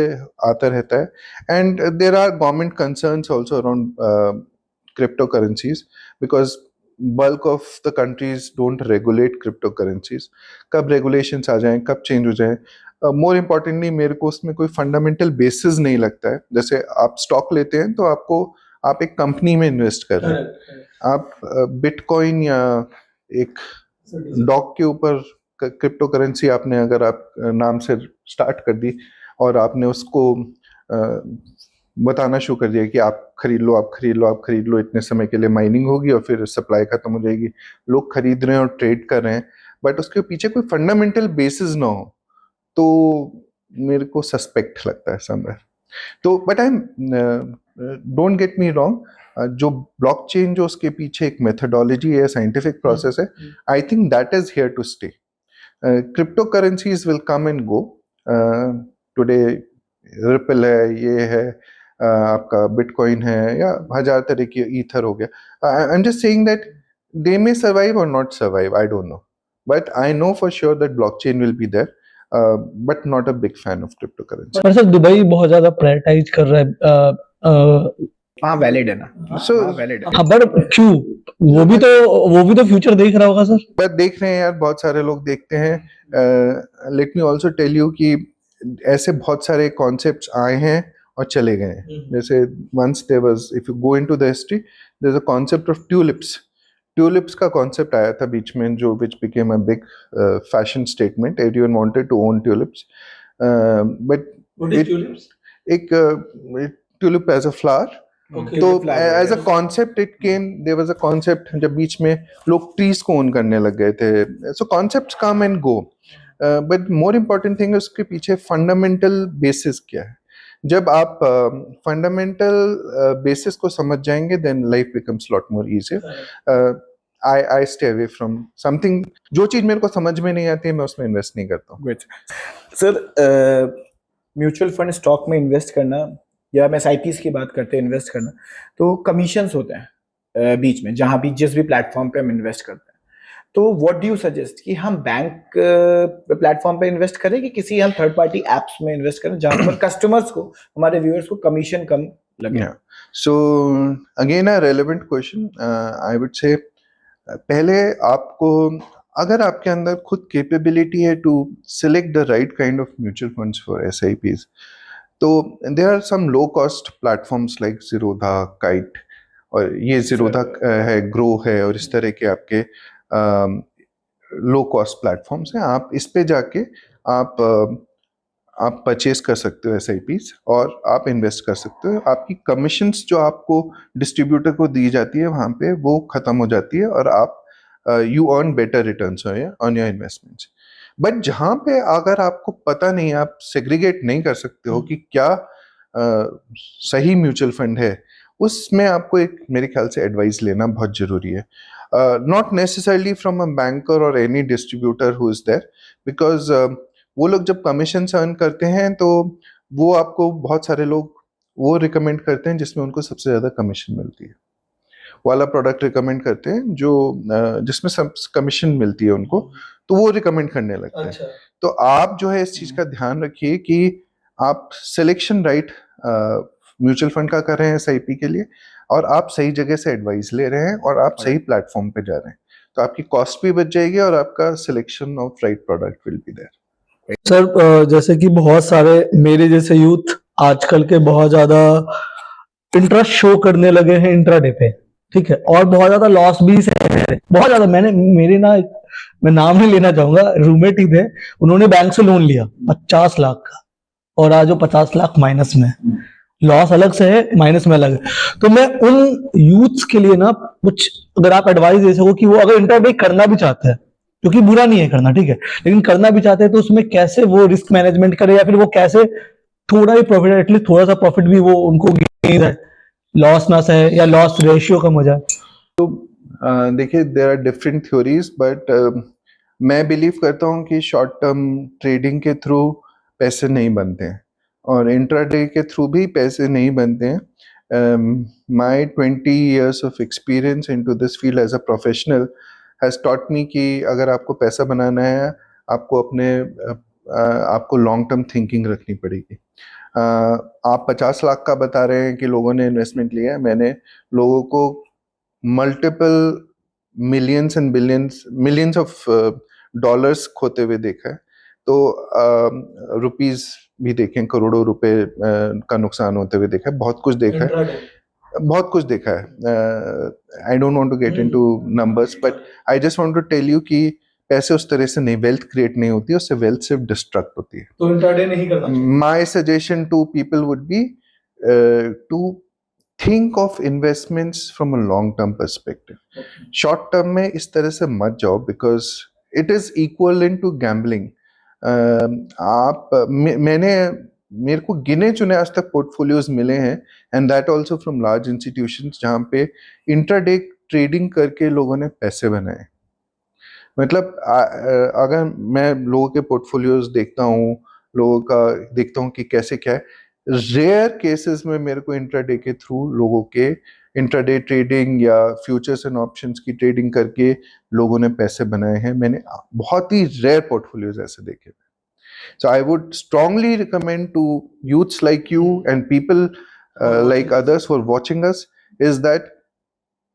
आता रहता है। And there are government concerns also around crypto currencies because bulk of the countries don't regulate crypto currencies. कब रेगुलेशंस आ जाएं, कब चेंज हो जाएं, मोर इम्पॉर्टेंटली मेरे को उसमें कोई फंडामेंटल बेसिस नहीं लगता है। जैसे आप स्टॉक लेते हैं तो आप एक कंपनी में इन्वेस्ट कर रहे हैं। आप बिटकॉइन या एक डॉग के ऊपर क्रिप्टो करेंसी आपने अगर आप नाम से स्टार्ट कर दी और आपने उसको बताना शुरू कर दिया कि आप खरीद लो, आप खरीद लो, आप खरीद लो, इतने समय के लिए माइनिंग होगी और फिर सप्लाई खत्म हो जाएगी, लोग खरीद रहे हैं और ट्रेड कर रहे हैं, बट उसके पीछे कोई फंडामेंटल बेसिस ना हो तो मेरे को सस्पेक्ट लगता है समवेयर। तो but I don't get me wrong, जो ब्लॉकचेन जो उसके पीछे एक मेथडोलॉजी है, साइंटिफिक प्रोसेस है, I think that is here to stay. Crypto currencies will come and go. Today ripple है, ये है, आपका बिटकॉइन है, या 1000 तरह की ईथर हो गया। I am just saying that they may survive और not survive, I don't know, but I know for sure that blockchain will be there, but not a big fan of crypto currency. पर sir Dubai बहुत ज्यादा prioritise कर रहा है। हाँ valid है ना, So, वैलिड है। हाँ बट क्यों? वो भी तो फ्यूचर देख रहा होगा सर। पर देख रहे हैं यार, बहुत सारे लोग देखते हैं। Let me also tell you कि ऐसे बहुत सारे कॉन्सेप्ट्स आए हैं और चले गए हैं। जैसे once there was, if you go into the history, there is a concept of tulips. Tulips का कॉन्सेप्ट आया था बीच में, जो which became a big fashion statement, everyone wanted to own tulips, but What is tulips? एक tulip as a flower, Okay. तो flower, as a yes. Concept it came, there was a concept जब बीच में लोग trees को own करने लग गए थे। So concepts come and go, but more important thing है उसके पीछे फंडामेंटल बेसिस क्या है। जब आप फंडामेंटल बेसिस को समझ जाएंगे, then life becomes lot more easier. I stay away from something, जो चीज मेरे को समझ में नहीं आती है मैं उसमें इन्वेस्ट नहीं करता हूँ। Great. Sir, mutual fund stock में इन्वेस्ट करना या हम एसआईपीज की बात करते हैं इन्वेस्ट करना, तो कमीशंस होते हैं बीच में, जहां भी जिस भी प्लेटफॉर्म पे हम इन्वेस्ट करते हैं। तो व्हाट डू यू सजेस्ट कि हम बैंक प्लेटफॉर्म पे इन्वेस्ट करें कि किसी हम थर्ड पार्टी एप्स में इन्वेस्ट करें जहां पर कस्टमर्स को, हमारे व्यूअर्स को कमीशन कम लगे? Yeah. So again a relevant question. I would say पहले आपको, अगर आपके अंदर खुद कैपेबिलिटी है to select the right kind of mutual funds for SIPs, तो there are some low cost platforms like Zerodha, Kite, और ये जीरोधा है, ग्रो है, और इस तरह के आपके लो कॉस्ट प्लेटफॉर्म्स हैं। आप इस पे जाके आप परचेज कर सकते हो एसआईपीज, और आप इन्वेस्ट कर सकते हो। आपकी कमीशंस जो आपको डिस्ट्रीब्यूटर को दी जाती है वहाँ पे, वो खत्म हो जाती है, और आप you earn better returns on your investments. But जहाँ पे अगर आपको पता नहीं, आप सेग्रीगेट नहीं कर सकते हो कि क्या सही म्यूचुअल फंड है, उसमें आपको एक, मेरे ख्याल से, एडवाइस लेना बहुत जरूरी है। Not necessarily from a banker और any distributor who is there, because वो लोग जब कमीशन अर्न करते हैं तो वो आपको, बहुत सारे लोग वो रिकमेंड करते हैं जिसमें उनको सबसे ज़्यादा कमीशन मिलती है, वाला प्रोडक्ट रिकमेंड करते हैं जो जिसमें सब कमीशन मिलती है उनको, तो वो रिकमेंड करने लगते हैं। अच्छा। तो आप जो है इस चीज़ का ध्यान रखिए कि आप सिलेक्शन राइट म्यूचुअल फंड का कर रहे हैं एसआईपी के लिए, और आप सही जगह से एडवाइस ले रहे हैं, और आप सही प्लेटफॉर्म पे जा रहे हैं, तो आपकी कॉस्ट भी बच जाएगी और आपका selection of right product will be there. Sir, जैसे कि बहुत सारे मेरे जैसे यूथ आजकल के बहुत ज्यादा इंटरेस्ट शो करने लगे हैं इंट्राडे पे, ठीक है, और बहुत ज्यादा लॉस भी से है, बहुत ज्यादा। मैं नाम नहीं लेना चाहूंगा, रूममेट ही थे, उन्होंने बैंक से लोन लिया 50 लाख का, और आज वो 50 लाख माइनस में, लॉस अलग से है, माइनस में अलग है। तो मैं उन यूथ्स के लिए ना कुछ, अगर आप एडवाइस दे सको कि वो अगर इंट्राडे करना भी चाहते हैं, क्योंकि बुरा नहीं है करना, ठीक है, लेकिन करना भी चाहते हैं तो उसमें कैसे वो रिस्क मैनेजमेंट करे, या फिर वो कैसे थोड़ा ही प्रॉफिट, एटलीस्ट थोड़ा सा प्रॉफिट भी वो उनको गेन है, लॉस ना सहे या लॉस रेशियो कम हो जाए। देखिए, there are different theories, but मैं बिलीव करता हूँ कि शॉर्ट टर्म ट्रेडिंग के थ्रू पैसे नहीं बनते हैं, और इंट्राडे के थ्रू भी पैसे नहीं बनते हैं। माई 20 years of experience into this field as a professional has taught me कि अगर आपको पैसा बनाना है, आपको आपको लॉन्ग टर्म थिंकिंग रखनी पड़ेगी। आप 50 लाख का बता रहे हैं कि लोगों ने इन्वेस्टमेंट लिया है, मैंने लोगों को मल्टीपल मिलियंस ऑफ डॉलर्स खोते हुए देखा है, तो रुपीस भी देखें, करोड़ों रुपए का नुकसान होते हुए देखा है, बहुत कुछ देखा है, बहुत कुछ देखा है। I don't want to get into numbers, but I just want to tell you कि पैसे उस तरह से नहीं, वेल्थ क्रिएट नहीं होती, उससे वेल्थ सिर्फ डिस्ट्रक्ट होती है। तो इंट्राडे नहीं करना चाहिए। My suggestion to people would be to think of investments from a long term perspective. Short term में इस तरह से मत जाओ, because it is equal in to gambling. मेरे को गिने चुने आज तक पोर्टफोलियोज मिले हैं, and that also from large institutions, जहाँ पे इंट्राडे ट्रेडिंग करके लोगों ने पैसे बनाए। मतलब अगर मैं लोगों के पोर्टफोलियोज देखता हूँ, लोगों का देखता हूँ कि कैसे क्या है, रेयर केसेस में मेरे को इंट्राडे के थ्रू लोगों के इंट्राडे ट्रेडिंग या फ्यूचर्स एंड ऑप्शंस की ट्रेडिंग करके लोगों ने पैसे बनाए हैं। मैंने बहुत ही रेयर पोर्टफोलियोज ऐसे देखे। So I would strongly recommend to youths like you and people like others who are watching us is that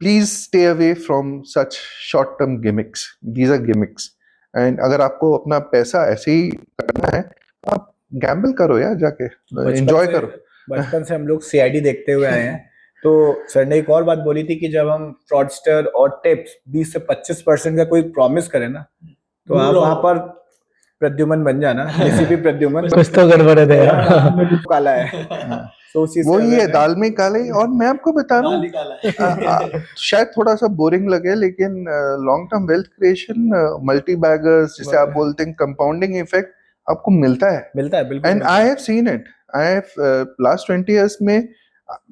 please stay away from such short-term gimmicks. These are gimmicks. And अगर आपको अपना पैसा ऐसे ही करना है, आप गैम्बल करो यार, जाके बचपन एंजॉय से- करो। बचपन से हम लोग सीआईडी देखते हुए आए हैं। तो सर ने एक और बात बोली थी कि जब हम फ्रॉडस्टर और टिप्स 20 से 25% का कोई प्रॉमिस करें ना, तो आप वहां पर प्रद्युमन बन जाना, एसीपी प्रद्युमन। कुछ तो गड़बड़ है यार। काला है, तो उस चीज वो से ही है, अगर- दाल में काले। और मैं आपको बता रहा हूँ, शायद थोड़ा सा बोरिंग लगे, लेकिन long term wealth creation, multi beggars जिसे आप बोलते हैं, कंपाउंडिंग इफेक्ट आपको मिलता है। मिलता है, बिल्कुल एंड मिलता आई है। Have seen it. I have last 20 years में,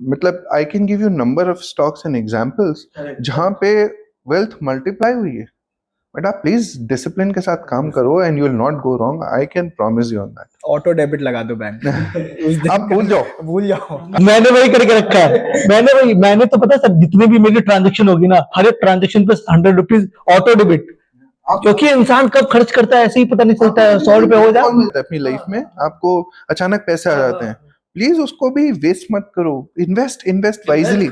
मतलब I can give you number of stocks and examples जहां पे वेल्थ मल्टीप्लाई हुई है। बट आप प्लीज डिसिप्लिन के साथ काम करो and you will not go wrong, I can promise you on that. Auto debit लगा दो बैंक। उस दिन आप भूल जाओ। भूल जाओ। मैंने वही करके रखा है। मैंने तो पता है सर, जितने भी मेरी ट्रांजेक्शन होगी ना, हर एक ट्रांजेक्शन पे 100 रुपीज ऑटो डेबिट, क्योंकि इंसान कब खर्च करता है ऐसे ही पता नहीं चलता है। 100 रुपए हो जाए अपनी लाइफ में आपको अचानक पैसे आ जाते हैं, प्लीज उसको भी वेस्ट मत करो। Invest wisely,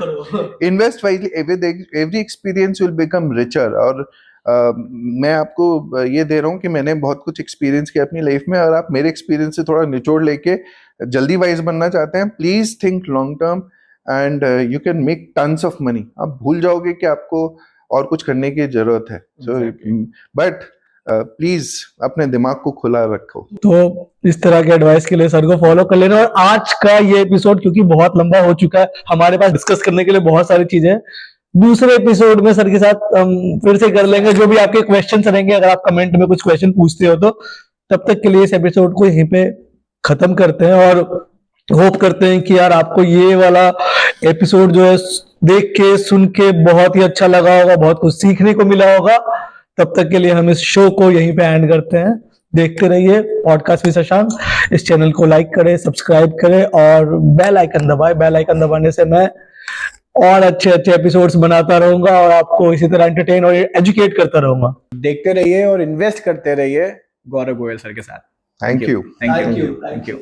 invest wisely. With every experience you will become richer. और मैं आपको ये दे रहा हूँ कि मैंने बहुत कुछ एक्सपीरियंस किया अपनी लाइफ में, और आप मेरे एक्सपीरियंस से थोड़ा निचोड़ लेके जल्दी वाइज बनना चाहते हैं, please think long term and you can make tons of money. आप भूल जाओगे कि आपको और कुछ करने की जरूरत है। सो बट प्लीज अपने दिमाग को खुला रखो। तो इस तरह के एडवाइस के लिए सर को फॉलो कर लेना। और आज का ये एपिसोड क्योंकि बहुत लंबा हो चुका है, हमारे पास डिस्कस करने के लिए बहुत सारी चीजें हैं। दूसरे एपिसोड में सर के साथ हम फिर से कर लेंगे। जो भी आपके क्वेश्चन रहेंगे, अगर आप कमेंट में कुछ क्वेश्चन पूछते हो, तो तब तक के लिए इस एपिसोड को यहीं पे खत्म करते हैं। और होप करते हैं कि यार आपको ये वाला एपिसोड जो है देख के सुन के बहुत ही अच्छा लगा होगा, बहुत कुछ सीखने को मिला होगा। तब तक के लिए हम इस शो को यहीं पे एंड करते हैं। देखते रहिए पॉडकास्ट विद शशांक। इस चैनल को लाइक करें, सब्सक्राइब करें और बेल आइकन दबाएं। बेल आइकन दबाने से मैं और अच्छे अच्छे एपिसोड्स बनाता रहूंगा और आपको इसी तरह एंटरटेन और एजुकेट करता रहूंगा। देखते रहिए और इन्वेस्ट करते रहिए गौरव गोयल सर के साथ। Thank you. Thank you.